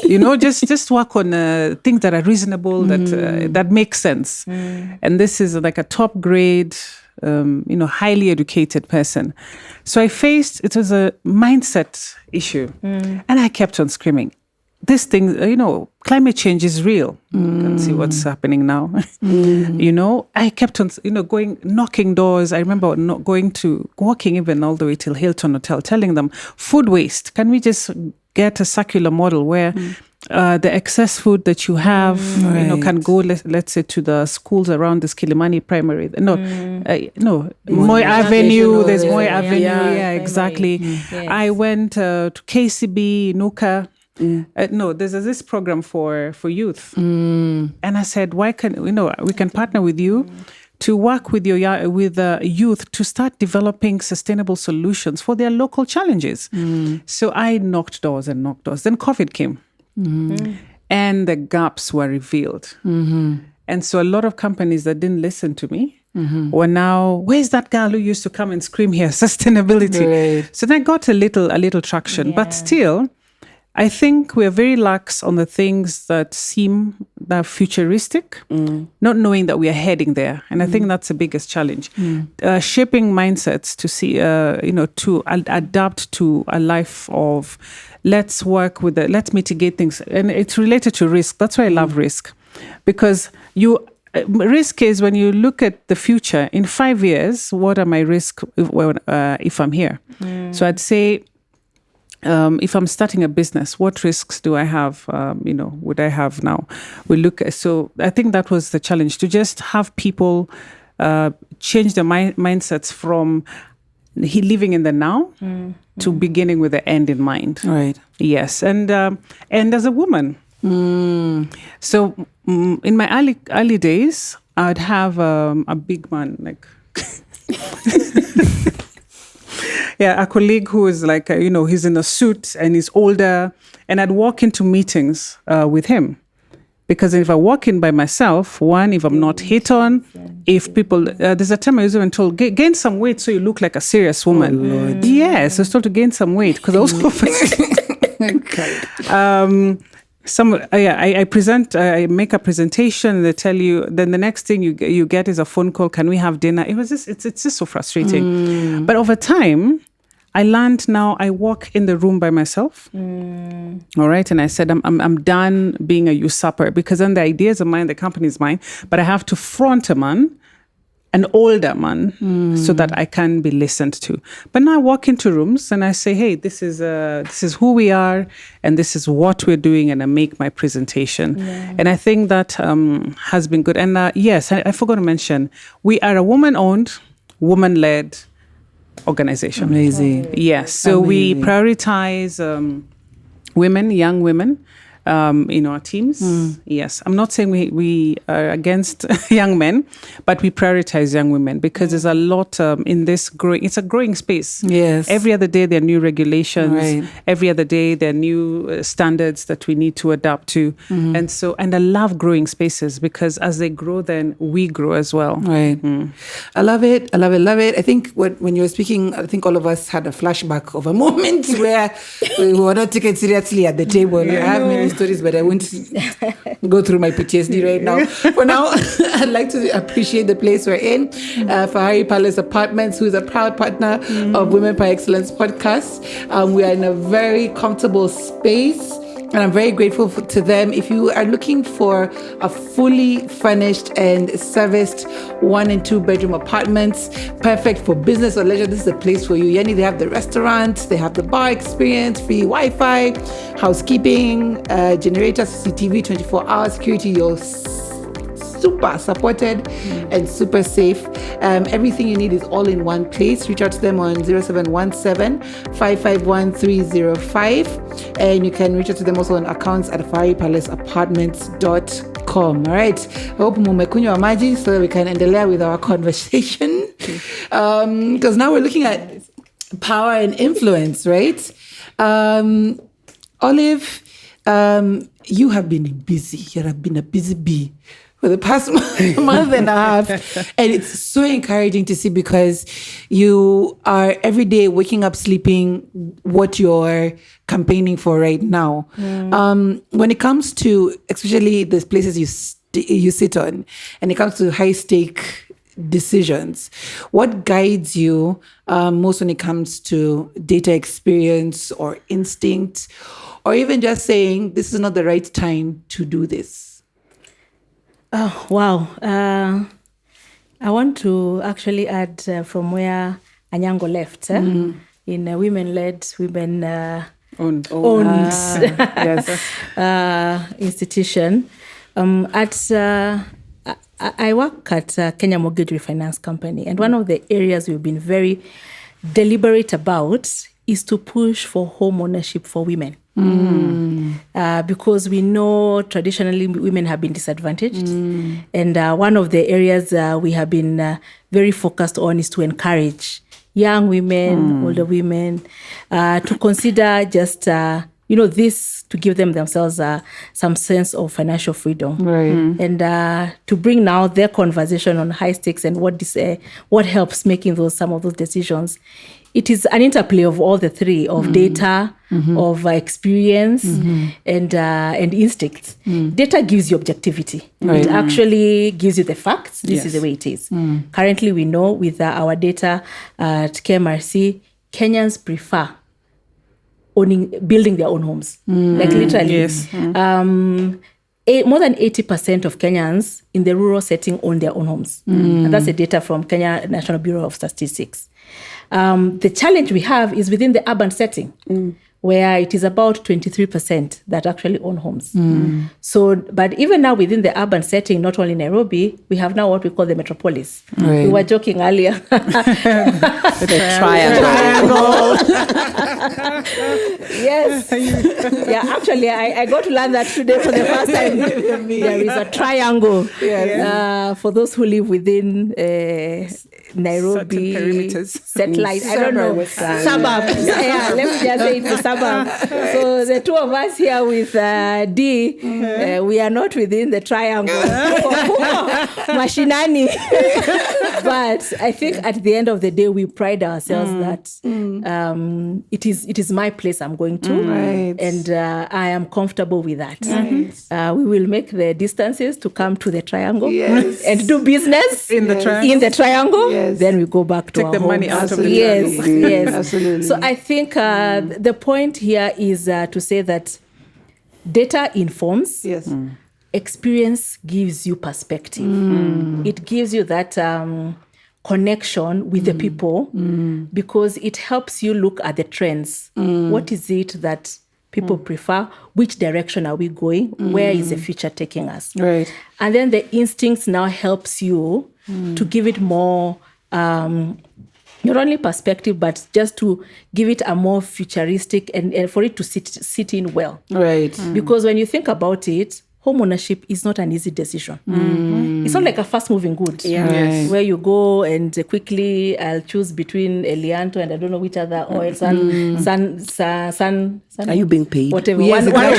[SPEAKER 4] Just work on things that are reasonable, that make sense. And this is like a top grade, highly educated person. So it was a mindset issue. And I kept on screaming, this thing, climate change is real. You can see what's happening now. I kept on, going, knocking doors. I remember walking even all the way till Hilton Hotel, telling them, food waste, can we just get a circular model where the excess food that you have, can go, let's say, to the schools around this Kilimani primary. Moy Avenue. There's Moy Avenue. Yeah, exactly.
[SPEAKER 2] Yes.
[SPEAKER 4] I went to KCB, Nuka. There's this program for youth. And I said, why can we can partner with you to work with youth to start developing sustainable solutions for their local challenges. So I knocked doors. Then COVID came. And the gaps were revealed. And so a lot of companies that didn't listen to me were now, where's that girl who used to come and scream here, sustainability? Right. So then I got a little traction. But still, I think we are very lax on the things that seem futuristic, not knowing that we are heading there. And I think that's the biggest challenge. Shaping mindsets to see, to adapt to a life of let's mitigate things. And it's related to risk. That's why I love risk. Because risk is when you look at the future, in 5 years, what are my risks if I'm here? So I'd say, if I'm starting a business, what risks do I have? Would I have now? So I think that was the challenge, to just have people change their mindsets from living in the now to beginning with the end in mind. Right. Yes, and as a woman. So in my early days, I'd have a big man like. Yeah, a colleague who is like, he's in a suit and he's older. And I'd walk into meetings with him. Because if I walk in by myself, if I'm not hit on, if people, there's a time I was even told, gain some weight so you look like a serious woman. Oh, Lord. Yes, I was told to gain some weight because I was I make a presentation, they tell you, then the next thing you get is a phone call, can we have dinner? It's just so frustrating. But over time, I learned now I walk in the room by myself. All right. And I said, I'm done being a usurper, because then the ideas are mine, the company is mine, but I have to front a man, an older man, so that I can be listened to. But now I walk into rooms and I say, hey, this is who we are and this is what we're doing, and I make my presentation. Yeah. And I think that has been good. And yes, I forgot to mention, we are a woman-owned, woman-led organization. Amazing. Yes. So we prioritize women, young women, in our teams. Yes. I'm not saying we are against young men, but we prioritize young women because there's a lot in this it's a growing space. Yes. Every other day there are new regulations. Right. Every other day there are new standards that we need to adapt to. And I love growing spaces because as they grow, then we grow as well. Right.
[SPEAKER 1] I love it. I love it. Love it. I think when you were speaking, I think all of us had a flashback of a moment where we were not taken seriously at the table. I have many stories, but I won't go through my PTSD right now. For now, I'd like to appreciate the place we're in for Harry Palace Apartments, who is a proud partner of Women by Excellence podcast. We are in a very comfortable space And I'm very grateful to them. If you are looking for a fully furnished and serviced 1 and 2 bedroom apartments, perfect for business or leisure, this is a place for you. Yani, they have the restaurant, they have the bar experience, free Wi-Fi, housekeeping, generator, CCTV, 24 hours security. You're super supported and super safe. Everything you need is all in one place. Reach out to them on 0717-551-305. And you can reach out to them also on accounts at faripalaceapartments.com. All right. I hope mumekunywa maji so that we can endelea with our conversation. Because now we're looking at power and influence, right? Olive, you have been busy. You have been a busy bee for the past month and a half. And it's so encouraging to see because you are every day waking up, sleeping what you're campaigning for right now. When it comes to, especially the places you sit on, and it comes to high stake decisions, what guides you most when it comes to data experience or instinct, or even just saying, this is not the right time to do this?
[SPEAKER 2] Oh, wow. I want to actually add from where Anyango left, in a women-led, women-owned institution. I work at Kenya Mortgage Refinance Company, and one of the areas we've been very deliberate about is to push for home ownership for women. Because we know traditionally women have been disadvantaged. And one of the areas we have been very focused on is to encourage young women, older women, to consider just, this to give themselves some sense of financial freedom.
[SPEAKER 1] Right.
[SPEAKER 2] And to bring now their conversation on high stakes and what helps making some of those decisions. It is an interplay of all the three, of data, of experience, and instincts. Data gives you objectivity. Right. It actually gives you the facts. This is the way it is. Currently, we know with our data at KMRC, Kenyans prefer building their own homes. Like literally. Yes. More than 80% of Kenyans in the rural setting own their own homes. And that's the data from Kenya National Bureau of Statistics. The challenge we have is within the urban setting, where it is about 23% that actually own homes. So, but even now within the urban setting, not only Nairobi, we have now what we call the metropolis. Right. We were joking earlier.
[SPEAKER 3] The triangle.
[SPEAKER 2] Yes. Yeah, actually, I got to learn that today for the first time. There is a triangle for those who live within Nairobi satellite. I don't know. Suburbs. Yeah, let me just say it's a suburb. So the two of us here with D, we are not within the triangle. Mashinani. But I think at the end of the day, we pride ourselves that it is my place I'm going to. Right. And I am comfortable with that. Right. We will make the distances to come to the triangle and do business in the triangle. Yes. Then we go back to
[SPEAKER 4] take the money out of the
[SPEAKER 2] triangle. Yes. Absolutely. So I think the point here is to say that data informs.
[SPEAKER 1] Yes.
[SPEAKER 2] Experience gives you perspective. It gives you that connection with the people because it helps you look at the trends. What is it that people prefer? Which direction are we going? Where is the future taking us? Right. And then the instincts now helps you to give it more, not only perspective, but just to give it a more futuristic and for it to sit in well. Right. Because when you think about it, home ownership is not an easy decision. It's not like a fast-moving good, where you go and quickly I'll choose between Elianto and I don't know which other oil, sun.
[SPEAKER 3] Are you being paid?
[SPEAKER 2] Whatever.
[SPEAKER 1] Yes,
[SPEAKER 2] one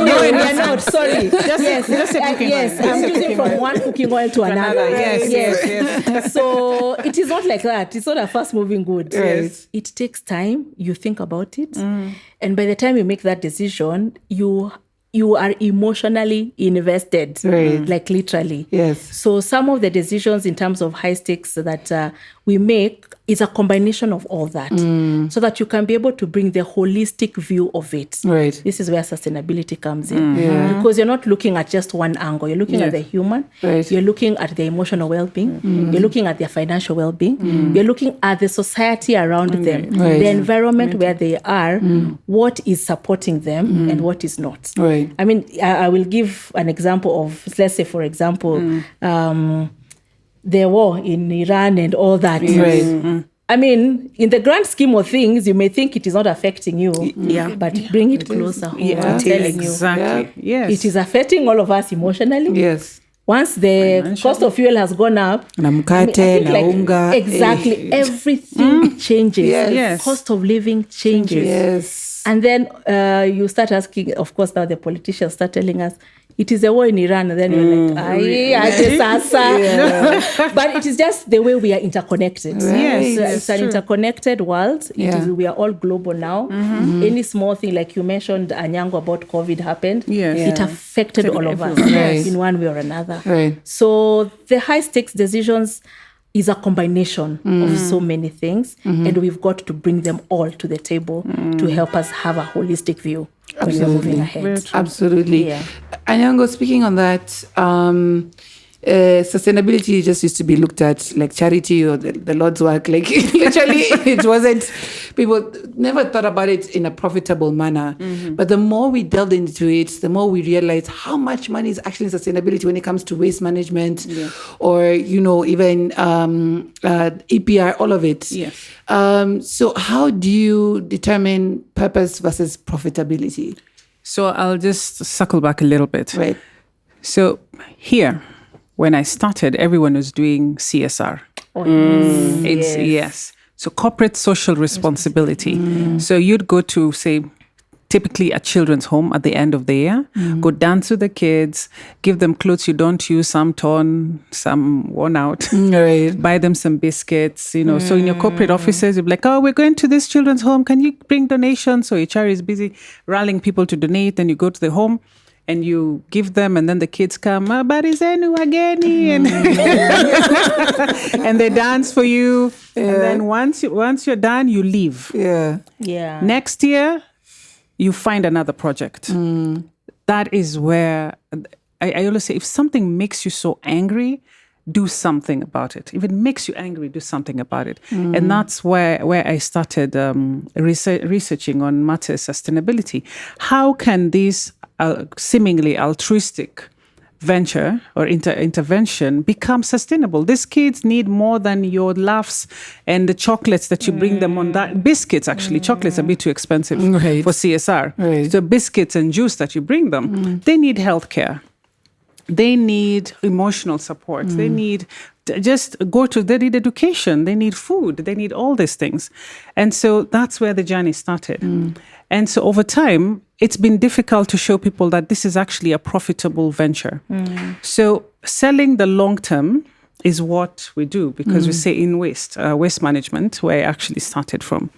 [SPEAKER 2] no, we are not. Sorry. Yes, I'm choosing from one cooking oil to another. Yes. So it is not like that. It's not a fast-moving good. Yes. It takes time. You think about it, and by the time you make that decision, you are emotionally invested, like literally. Yes. So some of the decisions in terms of high stakes that we make is a combination of all that, so that you can be able to bring the holistic view of it.
[SPEAKER 1] Right.
[SPEAKER 2] This is where sustainability comes in. Because you're not looking at just one angle. You're looking at the human.
[SPEAKER 1] Right.
[SPEAKER 2] You're looking at their emotional well-being. You're looking at their financial well-being. You're looking at the society around them, the environment where they are, what is supporting them and what is not.
[SPEAKER 1] Right.
[SPEAKER 2] I mean, I will give an example of, let's say, for example, the war in Iran and all that.
[SPEAKER 1] Right.
[SPEAKER 2] I mean, in the grand scheme of things, you may think it is not affecting you, but bring it closer. I'm telling you.
[SPEAKER 4] Exactly. Yes.
[SPEAKER 2] It is affecting all of us emotionally.
[SPEAKER 1] Yes.
[SPEAKER 2] Once the cost of fuel has gone up,
[SPEAKER 1] Na mkate, na unga.
[SPEAKER 2] exactly, everything changes.
[SPEAKER 4] Yes.
[SPEAKER 2] Cost of living changes.
[SPEAKER 1] Yes.
[SPEAKER 2] And then you start asking, of course, now the politicians start telling us, it is a war in Iran. And then you're like, but it is just the way we are interconnected.
[SPEAKER 4] Yes,
[SPEAKER 2] So it's an interconnected world. We are all global now. Any small thing, like you mentioned, Anyango, about COVID happened.
[SPEAKER 4] Yes.
[SPEAKER 2] It affected all of us in one way or another.
[SPEAKER 1] Right.
[SPEAKER 2] So the high stakes decisions is a combination of so many things, and we've got to bring them all to the table to help us have a holistic view when we're moving ahead.
[SPEAKER 1] Absolutely.
[SPEAKER 2] Yeah.
[SPEAKER 1] Anyango, speaking on that, sustainability just used to be looked at like charity or the Lord's work. Like literally, it wasn't. People never thought about it in a profitable manner. But the more we delved into it, the more we realized how much money is actually in sustainability when it comes to waste management, or even EPR, all of it.
[SPEAKER 4] Yes.
[SPEAKER 1] So how do you determine purpose versus profitability?
[SPEAKER 4] So I'll just circle back a little bit.
[SPEAKER 1] Right.
[SPEAKER 4] So here, when I started, everyone was doing CSR. Yes. So corporate social responsibility. So you'd go to, say, typically a children's home at the end of the year, go dance with the kids, give them clothes you don't use, some torn, some worn out,
[SPEAKER 1] Right.
[SPEAKER 4] buy them some biscuits, So in your corporate offices, you'll be like, oh, we're going to this children's home. Can you bring donations? So HR is busy rallying people to donate. Then you go to the home and you give them, and then the kids come, barizenu ageni, and they dance for you. And then once you're done, you leave.
[SPEAKER 1] Yeah.
[SPEAKER 4] Next year, you find another project. That is where I always say, if something makes you so angry, do something about it. If it makes you angry, do something about it. And that's where I started researching on matters sustainability. How can this seemingly altruistic venture or intervention become sustainable? These kids need more than your laughs and the chocolates that you bring them on that. Biscuits, actually. Chocolates are a bit too expensive for CSR.
[SPEAKER 1] Right.
[SPEAKER 4] So biscuits and juice that you bring them, they need healthcare. They need emotional support. They need they need education. They need food. They need all these things. And so that's where the journey started. And so over time, it's been difficult to show people that this is actually a profitable venture. So selling the long term is what we do, because we say in waste management, where I actually started from.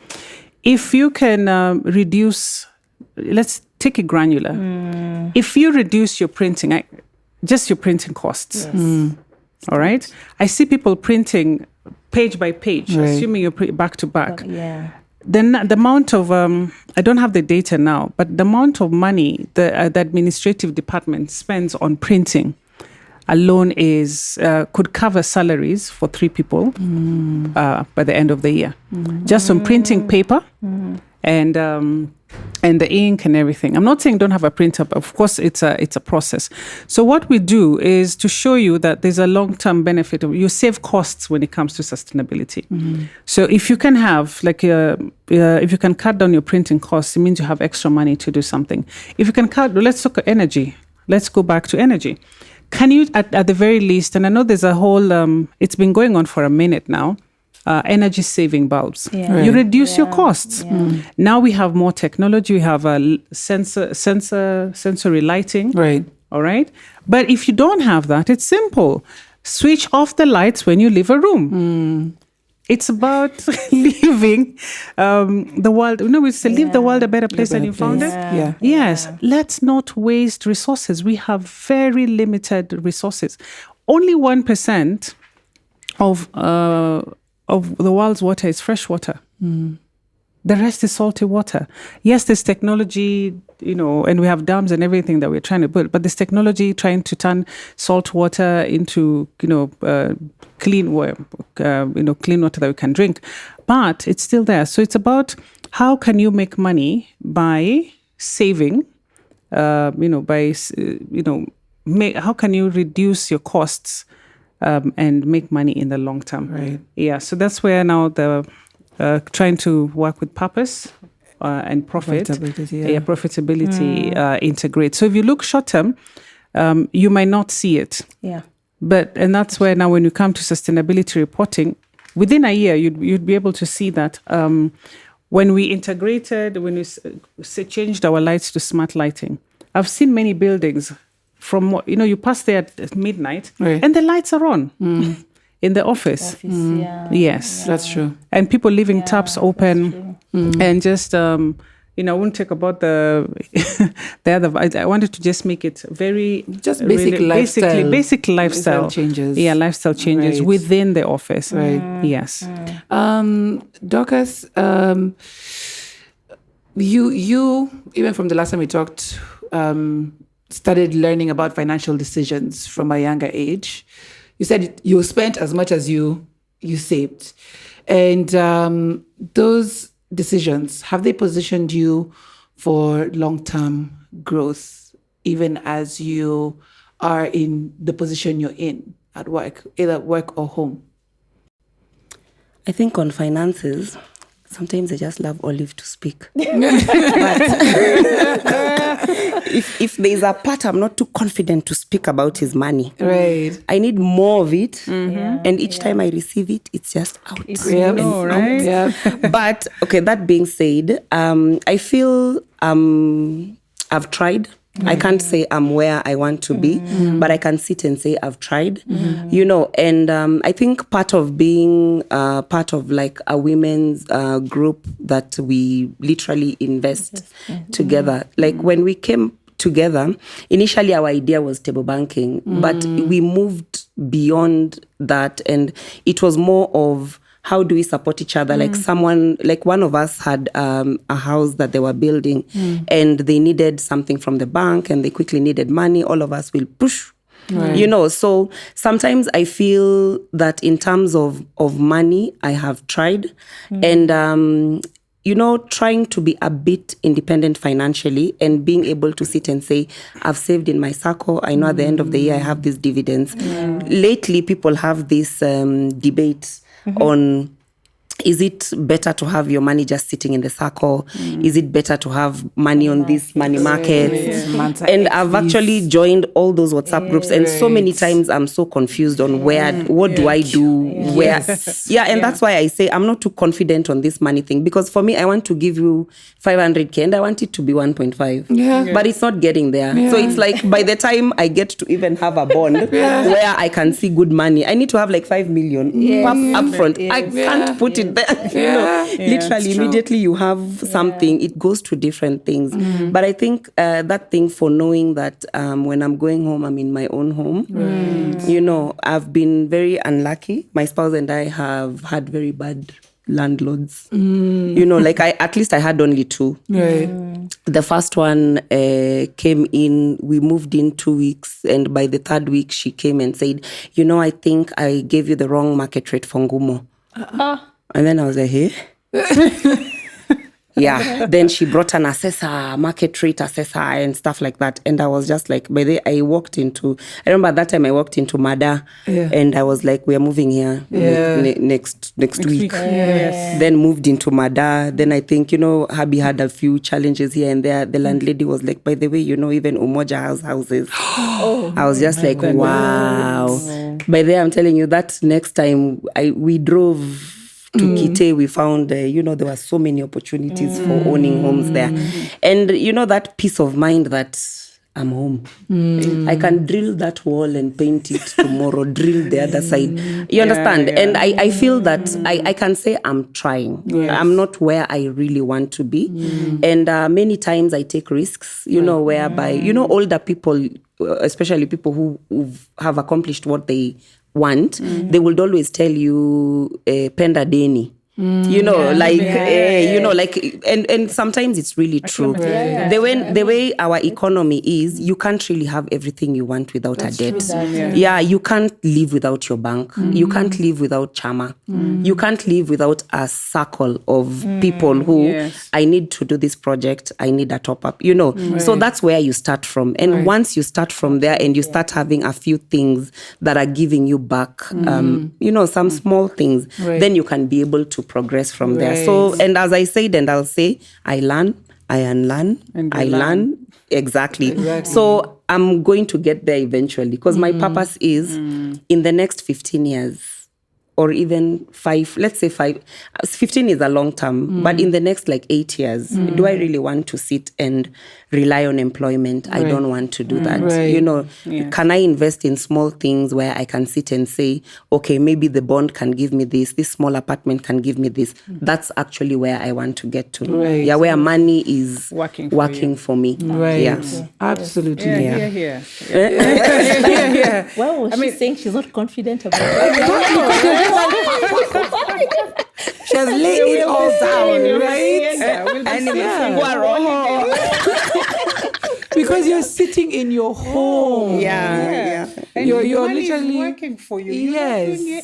[SPEAKER 4] If you can reduce, let's take it granular. If you reduce your printing, just your printing costs, all right? I see people printing page by page, assuming you're back to back. Then the amount of, I don't have the data now, but the amount of money the administrative department spends on printing alone could cover salaries for 3 people by the end of the year. Just on printing paper and the ink and everything. I'm not saying don't have a printer, but of course it's a process. So what we do is to show you that there's a long-term benefit. You save costs when it comes to sustainability. So if you can have if you can cut down your printing costs, it means you have extra money to do something. If you can let's look at energy. Let's go back to energy. Can you, at the very least, and I know there's a whole, it's been going on for a minute now, energy saving bulbs. You reduce your costs. Now we have more technology. We have a sensory lighting.
[SPEAKER 1] Right.
[SPEAKER 4] All right. But if you don't have that, it's simple. Switch off the lights when you leave a room. It's about leaving the world. We say leave the world a better place than you found it. Yes. Let's not waste resources. We have very limited resources. Only 1% of of the world's water is fresh water. The rest is salty water. Yes, there's technology, and we have dams and everything that we're trying to build, but there's technology trying to turn salt water into, clean water that we can drink. But it's still there. So it's about how can you make money by saving, how can you reduce your costs and make money in the long term?
[SPEAKER 1] Right.
[SPEAKER 4] Yeah. So that's where now the trying to work with purpose and profit. Profitability integrate. So if you look short term, you might not see it.
[SPEAKER 2] Yeah.
[SPEAKER 4] And that's where now when you come to sustainability reporting, within a year, you'd be able to see that when we integrated, when we changed our lights to smart lighting, I've seen many buildings from, you pass there at midnight and the lights are on in the office. Yes.
[SPEAKER 1] That's true.
[SPEAKER 4] And people leaving taps open and just, I wouldn't talk about the other. I wanted to just make it very
[SPEAKER 1] basic lifestyle.
[SPEAKER 4] Basic lifestyle
[SPEAKER 1] changes.
[SPEAKER 4] Yeah, lifestyle changes within the office.
[SPEAKER 1] Right.
[SPEAKER 4] Yes.
[SPEAKER 1] Dorcas, you even from the last time we talked, started learning about financial decisions from a younger age. You said you spent as much as you saved, and those decisions, have they positioned you for long-term growth, even as you are in the position you're in at work, either work or home?
[SPEAKER 3] I think on finances, sometimes I just love Olive to speak. But if there's a part I'm not too confident to speak about his money,
[SPEAKER 1] right?
[SPEAKER 3] I need more of it, and each time I receive it, it's just out.
[SPEAKER 4] Right?
[SPEAKER 1] Yeah.
[SPEAKER 3] But okay, that being said, I feel I've tried. I can't say I'm where I want to be, but I can sit and say I've tried, and I think part of being part of like a women's group that we literally invest together. Like when we came together, initially our idea was table banking, but we moved beyond that, and it was more of how do we support each other? Like one of us had a house that they were building and they needed something from the bank and they quickly needed money. All of us will push, so sometimes I feel that in terms of money, I have tried and, trying to be a bit independent financially and being able to sit and say, I've saved in my circle. I know at the end of the year, I have these dividends. Lately, people have this debate on, is it better to have your money just sitting in the circle? Is it better to have money on these money markets? And I've actually joined all those WhatsApp groups, and so many times I'm so confused on what do I do? Where? And that's why I say I'm not too confident on this money thing, because for me, I want to give you 500K and I want it to be 1.5. But it's not getting there. So it's like by the time I get to even have a bond where I can see good money, I need to have like 5 million up front. I can't put it there. Literally, immediately you have something, it goes to different things. But I think that thing for knowing that when I'm going home, I'm in my own home. I've been very unlucky. My spouse and I have had very bad landlords. At least I had only 2. The first one came in, we moved in 2 weeks, and by the 3rd week she came and said, I think I gave you the wrong market rate for Ngumo. And then I was like, hey? Then she brought an assessor, market rate assessor and stuff like that. And I was just like, I remember that time I walked into Mada and I was like, we are moving here next week. Then moved into Mada. Then I think, hubby had a few challenges here and there. The landlady was like, by the way, even Umoja has houses. I was just like, wow. By the way, I'm telling you, that next time we drove to Kite, we found, there were so many opportunities for owning homes there. And, that peace of mind that I'm home. I can drill that wall and paint it tomorrow, drill the other side. You understand? And I feel that I can say I'm trying. I'm not where I really want to be. And many times I take risks, whereby, older people, especially people who have accomplished what they want, they would always tell you penda deni. You know, you know, like, and sometimes it's really true. The way our economy is, you can't really have everything you want without a debt. You can't live without your bank. You can't live without chama. You can't live without a circle of people who, I need to do this project, I need a top up, you know. So that's where you start from. And once you start from there and you start having a few things that are giving you back, you know, some small things, then you can be able to progress from there. So, and as I said, and I'll say, I learn, I unlearn, and I learn. Exactly. So I'm going to get there eventually, because my purpose is in the next 15 years, or even 5, let's say 5, 15 is a long term, but in the next like 8 years, do I really want to sit and rely on employment? I don't want to do that. You know, can I invest in small things where I can sit and say, okay, maybe the bond can give me this small apartment can give me this. That's actually where I want to get to. Yeah, where money is working for me.
[SPEAKER 1] Absolutely.
[SPEAKER 4] Yeah.
[SPEAKER 2] Well, she's saying she's not confident about it.
[SPEAKER 1] She has laid it all down, right? Because you're sitting in your home.
[SPEAKER 4] And
[SPEAKER 1] you're
[SPEAKER 4] money
[SPEAKER 1] literally
[SPEAKER 4] is working for you.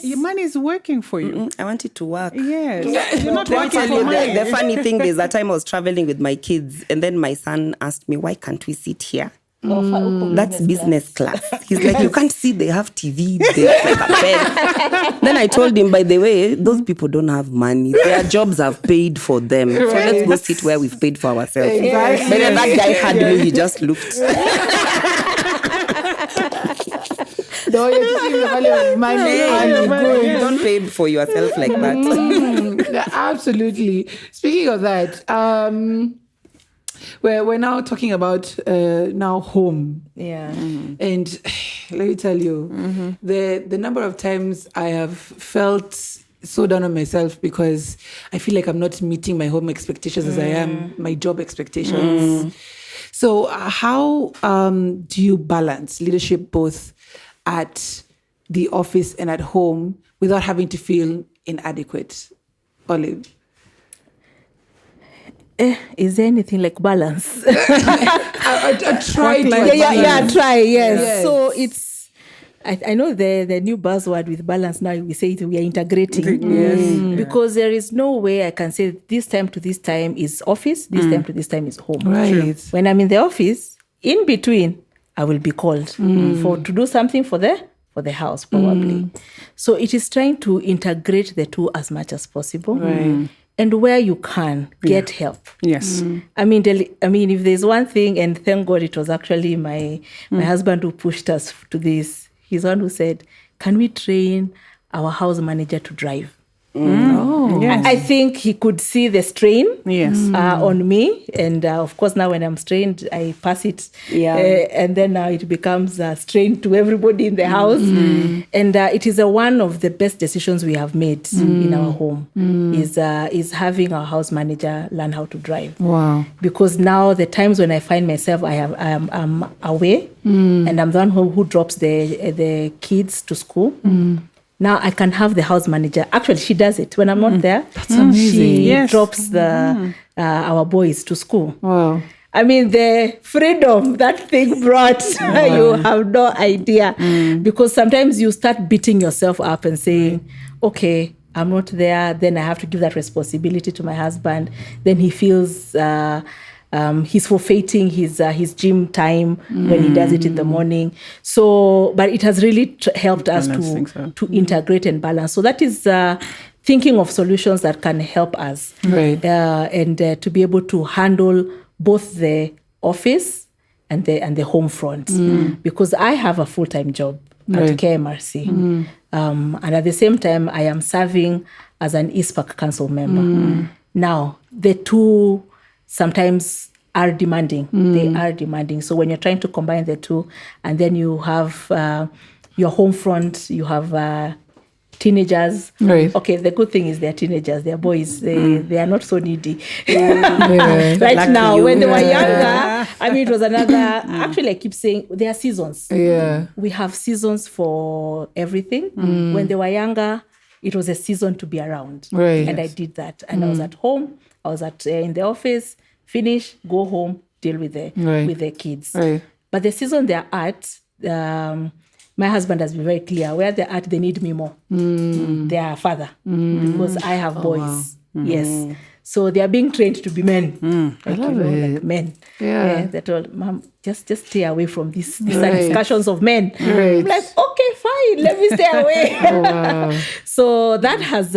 [SPEAKER 4] Your money is working for you.
[SPEAKER 3] I want it to work.
[SPEAKER 4] Yes. You're not
[SPEAKER 3] Let me
[SPEAKER 4] working
[SPEAKER 3] tell
[SPEAKER 4] for
[SPEAKER 3] you,
[SPEAKER 4] money.
[SPEAKER 3] the funny thing is that time I was traveling with my kids, and then my son asked me, why can't we sit here? That's business class. He's like, you can't see, they have TV, there's like a bed. Then I told him, by the way, those people don't have money. Their jobs have paid for them. So let's go sit where we've paid for ourselves. But then that guy had me, he just looked.
[SPEAKER 1] No, you're just giving the value of money.
[SPEAKER 3] You don't pay for yourself like that.
[SPEAKER 1] Absolutely. Speaking of that, we're now talking about now home. And let me tell you, the number of times I have felt so down on myself because I feel like I'm not meeting my home expectations as I am my job expectations. So how do you balance leadership both at the office and at home without having to feel inadequate? Olive?
[SPEAKER 2] Is there anything like balance?
[SPEAKER 1] I tried.
[SPEAKER 2] Try. Yes. So it's, I know the new buzzword with balance now, we say we are integrating. Because there is no way I can say this time to this time is office, this time to this time is home.
[SPEAKER 1] Right.
[SPEAKER 2] When I'm in the office, in between, I will be called to do something for the house, probably. So it is trying to integrate the two as much as possible.
[SPEAKER 1] Right.
[SPEAKER 2] And where you can, get help.
[SPEAKER 4] Yes.
[SPEAKER 2] I mean, if there's one thing, and thank God it was actually my husband who pushed us to this. He's the one who said, can we train our house manager to drive?
[SPEAKER 4] Yes.
[SPEAKER 2] I think he could see the strain on me. And of course, now when I'm strained, I pass it. And then now it becomes a strain to everybody in the house. And it is one of the best decisions we have made in our home, is having our house manager learn how to drive.
[SPEAKER 1] Wow.
[SPEAKER 2] Because now the times when I find myself, I'm away, and I'm the one who drops the kids to school. Now I can have the house manager. Actually, she does it when I'm not there.
[SPEAKER 1] That's amazing.
[SPEAKER 2] She drops our boys to school.
[SPEAKER 1] Wow.
[SPEAKER 2] I mean, the freedom that thing brought, you have no idea. Because sometimes you start beating yourself up and saying, okay, I'm not there. Then I have to give that responsibility to my husband. Then he feels he's forfeiting his gym time when he does it in the morning. So, but it has really helped us to integrate and balance. So that is thinking of solutions that can help us, and to be able to handle both the office and the home front. Because I have a full-time job at KMRC, and at the same time I am serving as an ISPAC council member. Now the two sometimes are demanding. They are demanding. So when you're trying to combine the two, and then you have your home front, you have teenagers.
[SPEAKER 1] Right.
[SPEAKER 2] Okay, the good thing is they're teenagers, they're boys, they are not so needy.
[SPEAKER 1] Yeah.
[SPEAKER 2] Right
[SPEAKER 3] Lucky
[SPEAKER 2] now,
[SPEAKER 3] you.
[SPEAKER 2] when they were younger, I mean, it was another, actually, I keep saying there are seasons.
[SPEAKER 1] Yeah.
[SPEAKER 2] We have seasons for everything. When they were younger, it was a season to be around.
[SPEAKER 1] Right.
[SPEAKER 2] And I did that. And I was at home, I was in the office, finish, go home, deal with the kids.
[SPEAKER 1] Right.
[SPEAKER 2] But the season they're at, my husband has been very clear. Where they're at, they need me more. Their father. Because I have boys. Wow. Yes. So they are being trained to be men.
[SPEAKER 1] I love it.
[SPEAKER 2] Like men.
[SPEAKER 1] Yeah.
[SPEAKER 2] They told, Mom, just stay away from these
[SPEAKER 1] Right.
[SPEAKER 2] discussions of men.
[SPEAKER 1] Right.
[SPEAKER 2] I'm like, okay, fine, let me stay away.
[SPEAKER 1] Wow.
[SPEAKER 2] So that has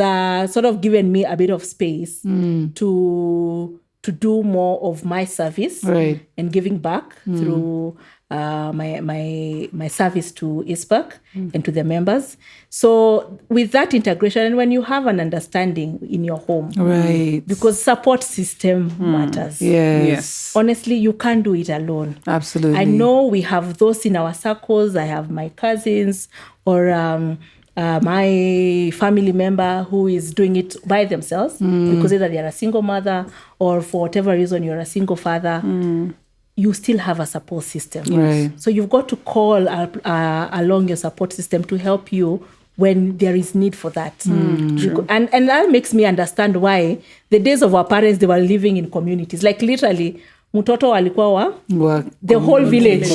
[SPEAKER 2] sort of given me a bit of space to do more of my service
[SPEAKER 1] Right.
[SPEAKER 2] and giving back through my service to ISPAC and to the members. So with that integration, and when you have an understanding in your home,
[SPEAKER 1] Right.
[SPEAKER 2] because support system matters.
[SPEAKER 1] Yes.
[SPEAKER 2] Honestly, you can't do it alone.
[SPEAKER 1] Absolutely.
[SPEAKER 2] I know we have those in our circles. I have my cousins or my family member who is doing it by themselves because either they are a single mother or for whatever reason you're a single father. You still have a support system.
[SPEAKER 1] Right.
[SPEAKER 2] So you've got to call along your support system to help you when there is need for that. And that makes me understand why the days of our parents, they were living in communities. Like literally, mtoto walikuwa wa the whole village.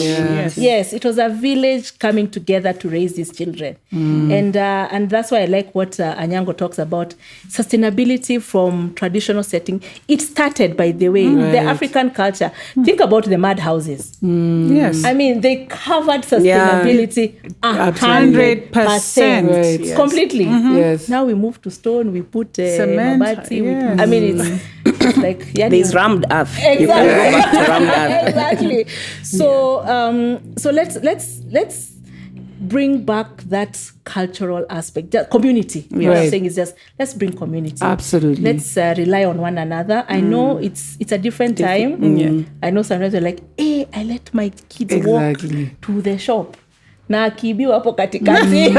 [SPEAKER 2] Yes, it was a village coming together to raise these children. And that's why I like what Anyango talks about. Sustainability from traditional setting. It started, by the way, the African culture. Think about the mud houses.
[SPEAKER 4] Yes.
[SPEAKER 2] I mean, they covered sustainability
[SPEAKER 4] 100%.
[SPEAKER 1] Right.
[SPEAKER 4] Yes.
[SPEAKER 2] Completely.
[SPEAKER 1] Yes.
[SPEAKER 2] Now we move to stone, we put
[SPEAKER 4] Cement,
[SPEAKER 2] mabati.
[SPEAKER 4] yes.
[SPEAKER 2] I mean, it's like...
[SPEAKER 3] There's rammed earth.
[SPEAKER 2] Exactly.
[SPEAKER 3] You can go back to rammed earth.
[SPEAKER 2] Exactly. So let's bring back that cultural aspect, community. What I'm saying is just let's bring community.
[SPEAKER 1] Absolutely.
[SPEAKER 2] Let's rely on one another. I know it's a different time. I know sometimes you're like, hey, I let my kids walk to the shop. Na akibiwa hapo katikati.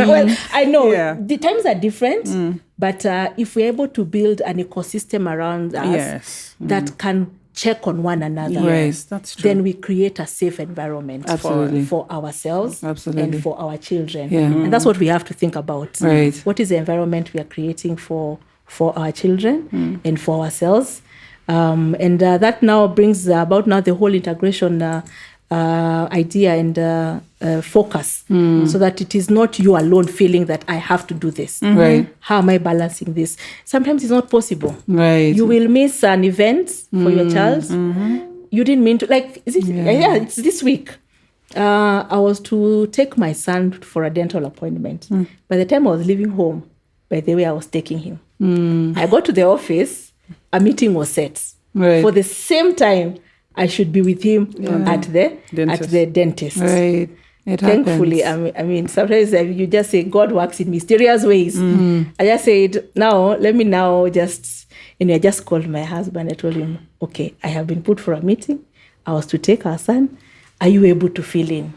[SPEAKER 2] Well, I know the times are different, but if we're able to build an ecosystem around us that can check on one another,
[SPEAKER 4] Yes, that's true.
[SPEAKER 2] then we create a safe environment for ourselves and for our children. And that's what we have to think about.
[SPEAKER 1] Right.
[SPEAKER 2] What is the environment we are creating for our children and for ourselves? And that now brings about now the whole integration idea and focus, so that it is not you alone feeling that I have to do this.
[SPEAKER 1] Right.
[SPEAKER 2] How am I balancing this? Sometimes it's not possible.
[SPEAKER 1] Right.
[SPEAKER 2] You will miss an event for your child. You didn't mean to, like, is it? Yeah, it's this week. I was to take my son for a dental appointment. By the time I was leaving home, by the way, I was taking him. I got to the office, a meeting was set.
[SPEAKER 1] Right.
[SPEAKER 2] For the same time, I should be with him at the dentist.
[SPEAKER 1] Right. It
[SPEAKER 2] Thankfully,
[SPEAKER 1] happens.
[SPEAKER 2] I mean, sometimes you just say God works in mysterious ways. I just said, now, let me now just, I just called my husband. I told him, okay, I have been put for a meeting. I was to take our son. Are you able to fill in?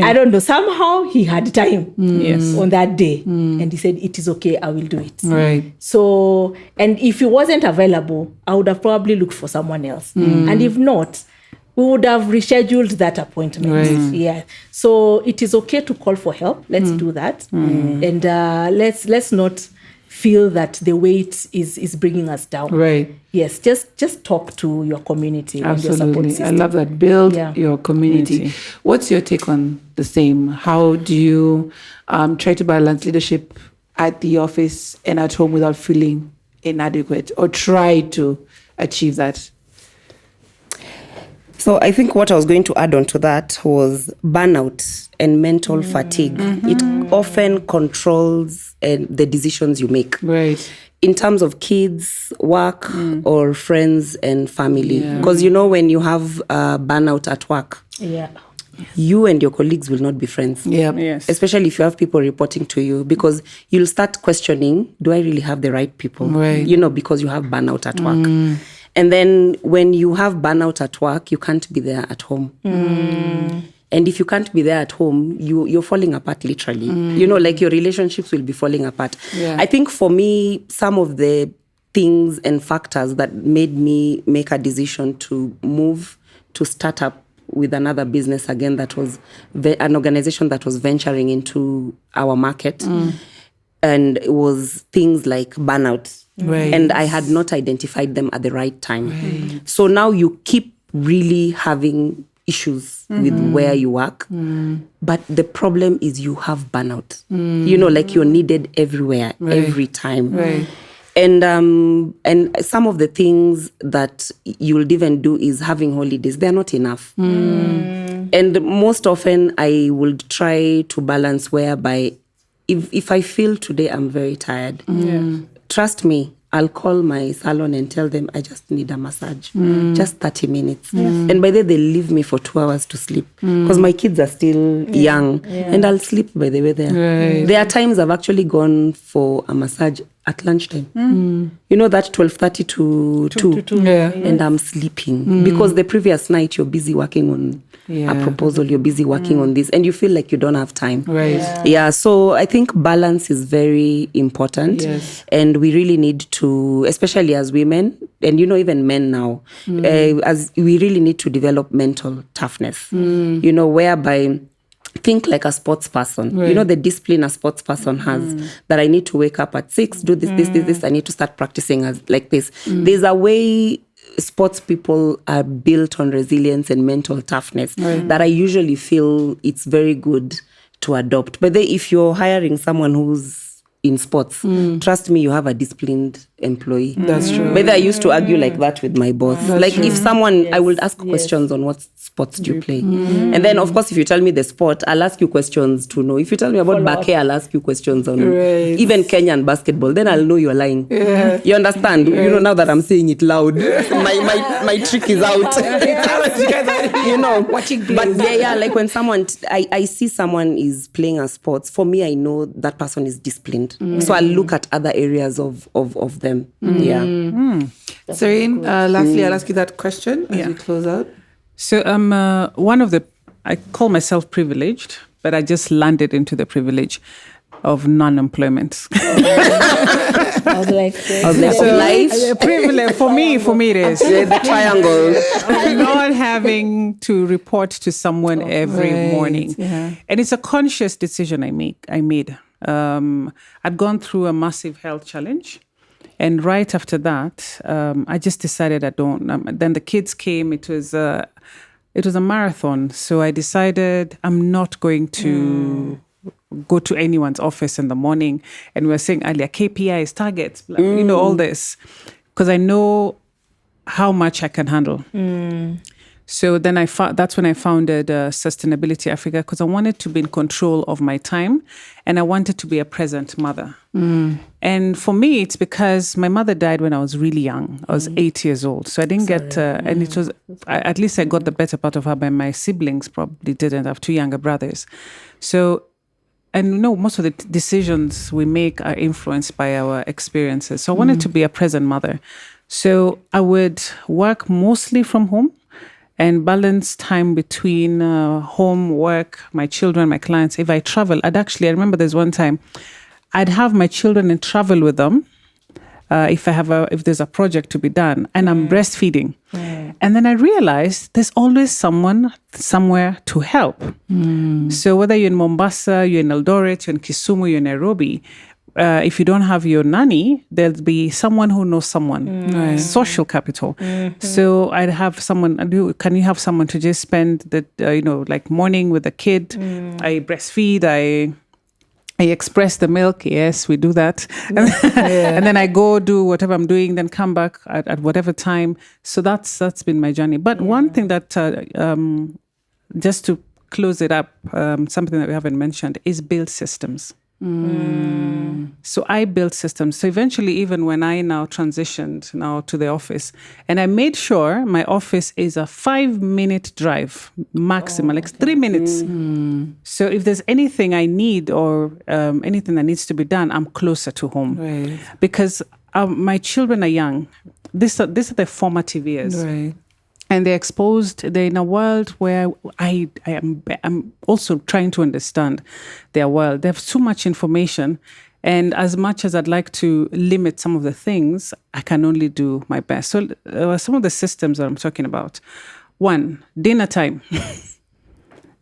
[SPEAKER 2] I don't know. Somehow he had time on that day. And he said, it is okay. I will do it.
[SPEAKER 1] Right.
[SPEAKER 2] So, and if he wasn't available, I would have probably looked for someone else. And if not, we would have rescheduled that appointment.
[SPEAKER 1] Right.
[SPEAKER 2] Yeah. So it is okay to call for help. Let's do that. And let's not feel that the weight is bringing us down.
[SPEAKER 1] Right.
[SPEAKER 2] Yes, just talk to your community and your support
[SPEAKER 1] Absolutely.
[SPEAKER 2] system.
[SPEAKER 1] I love that. Build your community. What's your take on the same? How do you try to balance leadership at the office and at home without feeling inadequate, or try to achieve that?
[SPEAKER 3] So I think what I was going to add on to that was burnout and mental fatigue. It often controls the decisions you make.
[SPEAKER 1] Right.
[SPEAKER 3] In terms of kids, work, or friends and family. Because, when you have burnout at work, you and your colleagues will not be friends.
[SPEAKER 1] Yeah.
[SPEAKER 4] Yes.
[SPEAKER 3] Especially if you have people reporting to you, because you'll start questioning, do I really have the right people?
[SPEAKER 1] Right.
[SPEAKER 3] Because you have burnout at work. And then when you have burnout at work, you can't be there at home. And if you can't be there at home, you're falling apart literally. You know, like your relationships will be falling apart.
[SPEAKER 1] Yeah.
[SPEAKER 3] I think for me, some of the things and factors that made me make a decision to move to start up with another business again, that was an organization that was venturing into our market. And it was things like burnout.
[SPEAKER 1] Right.
[SPEAKER 3] And I had not identified them at the right time. Right. So now you keep really having issues with where you work. But the problem is you have burnout. You know, like you're needed everywhere, every time.
[SPEAKER 1] Right.
[SPEAKER 3] And some of the things that you'll even do is having holidays. They're not enough. And most often I would try to balance whereby if I feel today I'm very tired, trust me, I'll call my salon and tell them I just need a massage, just 30 minutes. And by then they leave me for 2 hours to sleep because my kids are still young and I'll sleep by the way there.
[SPEAKER 1] Right.
[SPEAKER 3] There are times I've actually gone for a massage at lunchtime. You know that 12:30 to 2 and I'm sleeping because the previous night you're busy working on a proposal, you're busy working on this and you feel like you don't have time.
[SPEAKER 1] Right.
[SPEAKER 3] Yeah, so I think balance is very important.
[SPEAKER 1] Yes.
[SPEAKER 3] And we really need to, especially as women, and you know, even men now, as we really need to develop mental toughness, you know, whereby think like a sports person.
[SPEAKER 1] Right.
[SPEAKER 3] You know, the discipline a sports person has, that I need to wake up at 6, do this, I need to start practicing as like this. There's a way sports people are built on resilience and mental toughness that I usually feel it's very good to adopt. But then if you're hiring someone who's in sports, trust me, you have a disciplined employee.
[SPEAKER 1] That's true.
[SPEAKER 3] But I used to argue like that with my boss.
[SPEAKER 1] That's
[SPEAKER 3] like
[SPEAKER 1] true.
[SPEAKER 3] if someone, I would ask questions on what sports do you play? And then of course, if you tell me the sport, I'll ask you questions to know. If you tell me about bacquet, I'll ask you questions on even Kenyan basketball. Then I'll know you're lying. Yeah. You understand? You know, now that I'm saying it loud, my trick is out. You know,
[SPEAKER 1] watching.
[SPEAKER 3] But yeah, like when someone, I see someone is playing a sports, for me, I know that person is disciplined. So I'll look at other areas of them. Yeah.
[SPEAKER 1] Serene, lastly, I'll ask you that question as we close out.
[SPEAKER 4] So I'm I call myself privileged, but I just landed into the privilege of non-employment.
[SPEAKER 2] I was like,
[SPEAKER 3] Life.
[SPEAKER 4] Privilege for me it is
[SPEAKER 3] The triangle.
[SPEAKER 4] not having to report to someone every morning, and it's a conscious decision I made. I'd gone through a massive health challenge, and right after that, I just decided I don't. Then the kids came. It was a marathon, so I decided I'm not going to go to anyone's office in the morning. And we were saying earlier, KPIs, targets, you know, all this, because I know how much I can handle. So then that's when I founded Sustainability Africa, because I wanted to be in control of my time and I wanted to be a present mother. And for me, it's because my mother died when I was really young. I was 8 years old. So I didn't get, and it was, at least I got the better part of her, but my siblings probably didn't. I have 2 younger brothers. So, and you know, most of the decisions we make are influenced by our experiences. So I wanted to be a present mother. So I would work mostly from home and balance time between home, work, my children, my clients. If I travel, I remember there's one time I'd have my children and travel with them if there's a project to be done, and I'm breastfeeding. And then I realized there's always someone somewhere to help. So whether you're in Mombasa, you're in Eldoret, you're in Kisumu, you're in Nairobi, if you don't have your nanny, there'll be someone who knows someone, social capital. So I'd have someone, can you have someone to just spend the, like morning with the kid? I breastfeed, I express the milk. Yes, we do that. And then I go do whatever I'm doing, then come back at whatever time. So that's been my journey. But one thing that, just to close it up, something that we haven't mentioned is build systems. So I built systems. So eventually, even when I now transitioned now to the office, and I made sure my office is a 5-minute drive maximum, 3 minutes. So if there's anything I need or anything that needs to be done, I'm closer to home. Because my children are young. These are the formative years. And they're exposed. They're in a world where I'm also trying to understand their world. They have so much information. And as much as I'd like to limit some of the things, I can only do my best. So some of the systems that I'm talking about. 1, dinner time,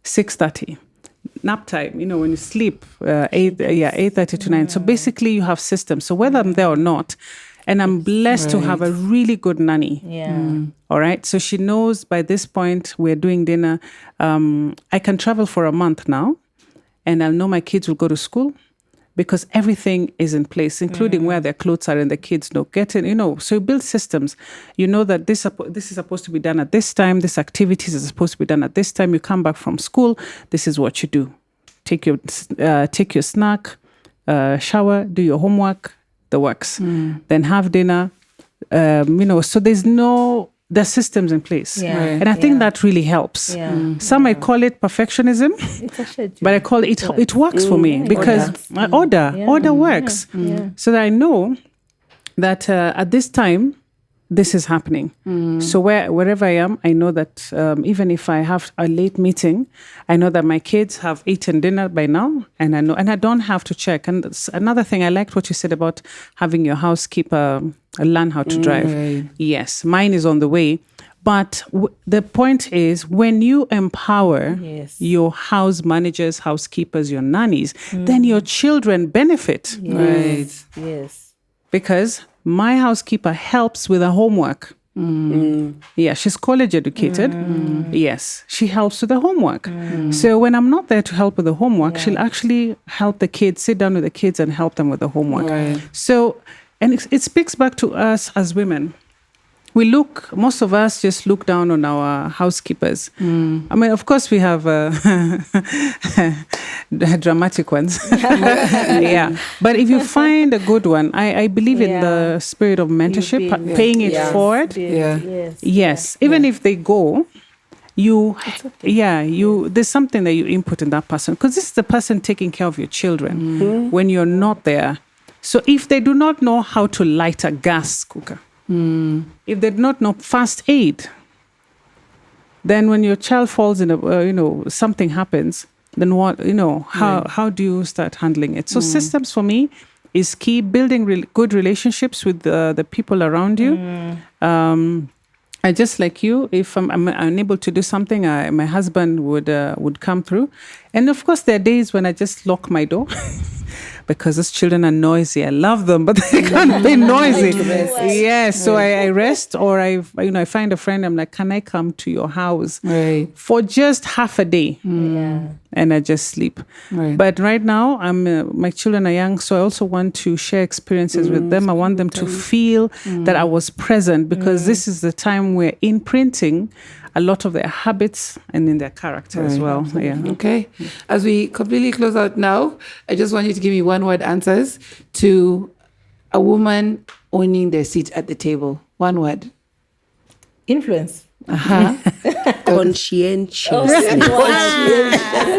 [SPEAKER 4] 6:30. Nap time, when you sleep, 8:30 to 9. So basically you have systems. So whether I'm there or not, and I'm blessed to have a really good nanny.
[SPEAKER 2] Yeah.
[SPEAKER 4] All right. So she knows by this point we're doing dinner. I can travel for a month now, and I'll know my kids will go to school because everything is in place, including where their clothes are and the kids know. So you build systems. You know that this is supposed to be done at this time. This activities is supposed to be done at this time. You come back from school. This is what you do. Take your snack, shower, do your homework, the works. Then have dinner. So there's systems in place.
[SPEAKER 2] Yeah. Right.
[SPEAKER 4] And I think that really helps.
[SPEAKER 2] Yeah.
[SPEAKER 4] Some might call it perfectionism,
[SPEAKER 2] It's a schedule.
[SPEAKER 4] but I call it works for me because order works.
[SPEAKER 2] Yeah.
[SPEAKER 4] So that I know that at this time, this is happening. So wherever I am, I know that even if I have a late meeting, I know that my kids have eaten dinner by now, and I don't have to check. And another thing, I liked what you said about having your housekeeper learn how to drive.
[SPEAKER 1] Right.
[SPEAKER 4] Yes, mine is on the way. But the point is, when you empower your house managers, housekeepers, your nannies, then your children benefit.
[SPEAKER 2] Yes.
[SPEAKER 1] Right.
[SPEAKER 2] Yes.
[SPEAKER 4] Because my housekeeper helps with her homework. Yeah, she's college educated. Yes, she helps with the homework. So when I'm not there to help with the homework, she'll actually help the kids, sit down with the kids and help them with the homework.
[SPEAKER 1] Right.
[SPEAKER 4] So, and it speaks back to us as women. Most of us just look down on our housekeepers. I mean, of course, we have dramatic ones. Yeah. But if you find a good one, I believe in the spirit of mentorship, paying it forward. Yes. Even if they go, there's something that you input in that person, because this is the person taking care of your children when you're not there. So if they do not know how to light a gas cooker, if they do not know first aid, then when your child falls in something happens, then what, how do you start handling it? So systems for me is key. Building good relationships with the people around you. I just like you, if I'm unable to do something, my husband would come through. And of course, there are days when I just lock my door because those children are noisy. I love them, but they can't be noisy. Yes, so I rest, or I find a friend. I'm like, can I come to your house for just half a day? And I just sleep. But right now, my children are young, so I also want to share experiences with them. I want them to feel that I was present, because this is the time we're imprinting a lot of their habits and in their character as well. Yeah.
[SPEAKER 1] Okay. As we completely close out now, I just want you to give me one-word answers to a woman owning their seat at the table. One word.
[SPEAKER 2] Influence.
[SPEAKER 3] Conscientious.
[SPEAKER 2] I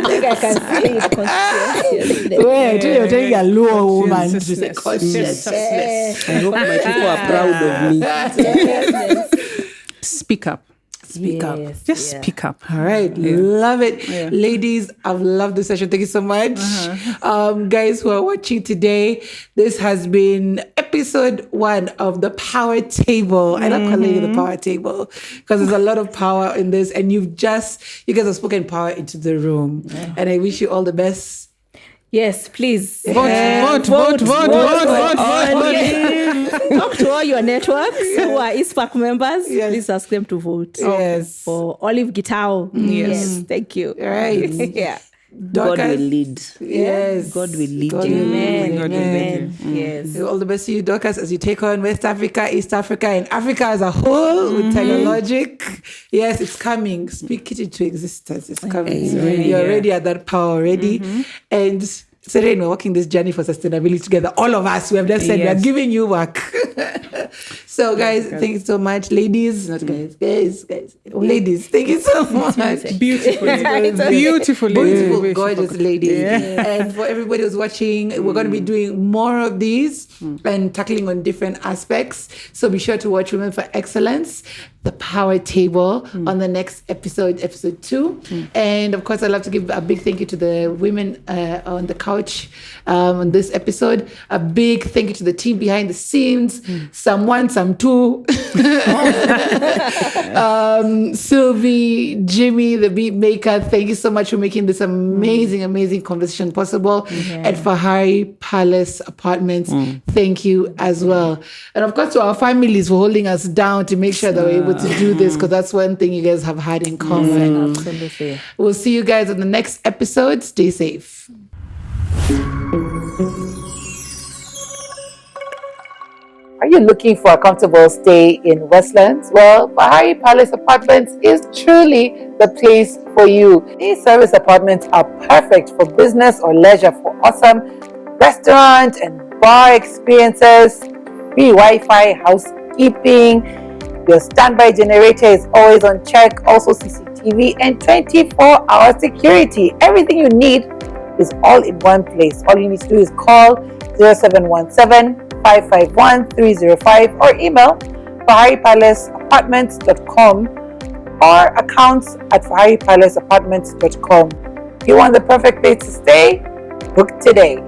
[SPEAKER 2] think I can say it conscientiously.
[SPEAKER 1] Wait, you're telling a low woman to say
[SPEAKER 3] Conscious. I hope my people are proud of me.
[SPEAKER 4] Speak up.
[SPEAKER 1] Speak up.
[SPEAKER 4] Just speak up.
[SPEAKER 1] All right. Love it. Ladies, I've loved this session. Thank you so much. Guys who are watching today, this has been episode 1 of the Power Table. I love calling it the Power Table because there's a lot of power in this, and you guys have spoken power into the room. And I wish you all the best.
[SPEAKER 2] Yes, please.
[SPEAKER 4] Vote.
[SPEAKER 2] Talk to all your networks who are ISPAC members. Please ask them to vote.
[SPEAKER 1] Yes.
[SPEAKER 2] For Olive Gitau. Yes. Thank you.
[SPEAKER 1] Right.
[SPEAKER 2] Yeah.
[SPEAKER 3] God will lead.
[SPEAKER 1] Yes.
[SPEAKER 3] God will lead you.
[SPEAKER 2] Amen. Yes.
[SPEAKER 1] All the best to you, Dorcas, as you take on West Africa, East Africa, and Africa as a whole with Technologic. Yes, it's coming. Speak it into existence. It's coming. You're already at that power already. And Serene, we're walking this journey for sustainability together. All of us, we have just said we are giving you work. So, guys, thank you so much. Ladies, not guys. Ladies, thank you so much.
[SPEAKER 4] Beautiful,
[SPEAKER 1] gorgeous ladies. Yeah. And for everybody who's watching, we're going to be doing more of these and tackling on different aspects. So be sure to watch Women for Excellence, the Power Table, on the next episode 2. And of course, I'd love to give a big thank you to the women on the couch on this episode. A big thank you to the team behind the scenes. Some one, some two. Sylvie, Jimmy, the beat maker. Thank you so much for making this amazing conversation possible. At Fahari Palace Apartments. Thank you as well. And of course, to our families for holding us down to make sure that we're able to do this, because that's one thing you guys have had in common.
[SPEAKER 2] Absolutely.
[SPEAKER 1] We'll see you guys on the next episode. Stay safe. Are you looking for a comfortable stay in Westlands? Well, Bahari Palace Apartments is truly the place for you. These service apartments are perfect for business or leisure, for awesome restaurant and bar experiences, free Wi-Fi, housekeeping. Your standby generator is always on check, also CCTV and 24-hour security. Everything you need is all in one place. All you need to do is call 0717-551-305 or email faharipalaceapartments.com or accounts@faharipalaceapartments.com. If you want the perfect place to stay, book today.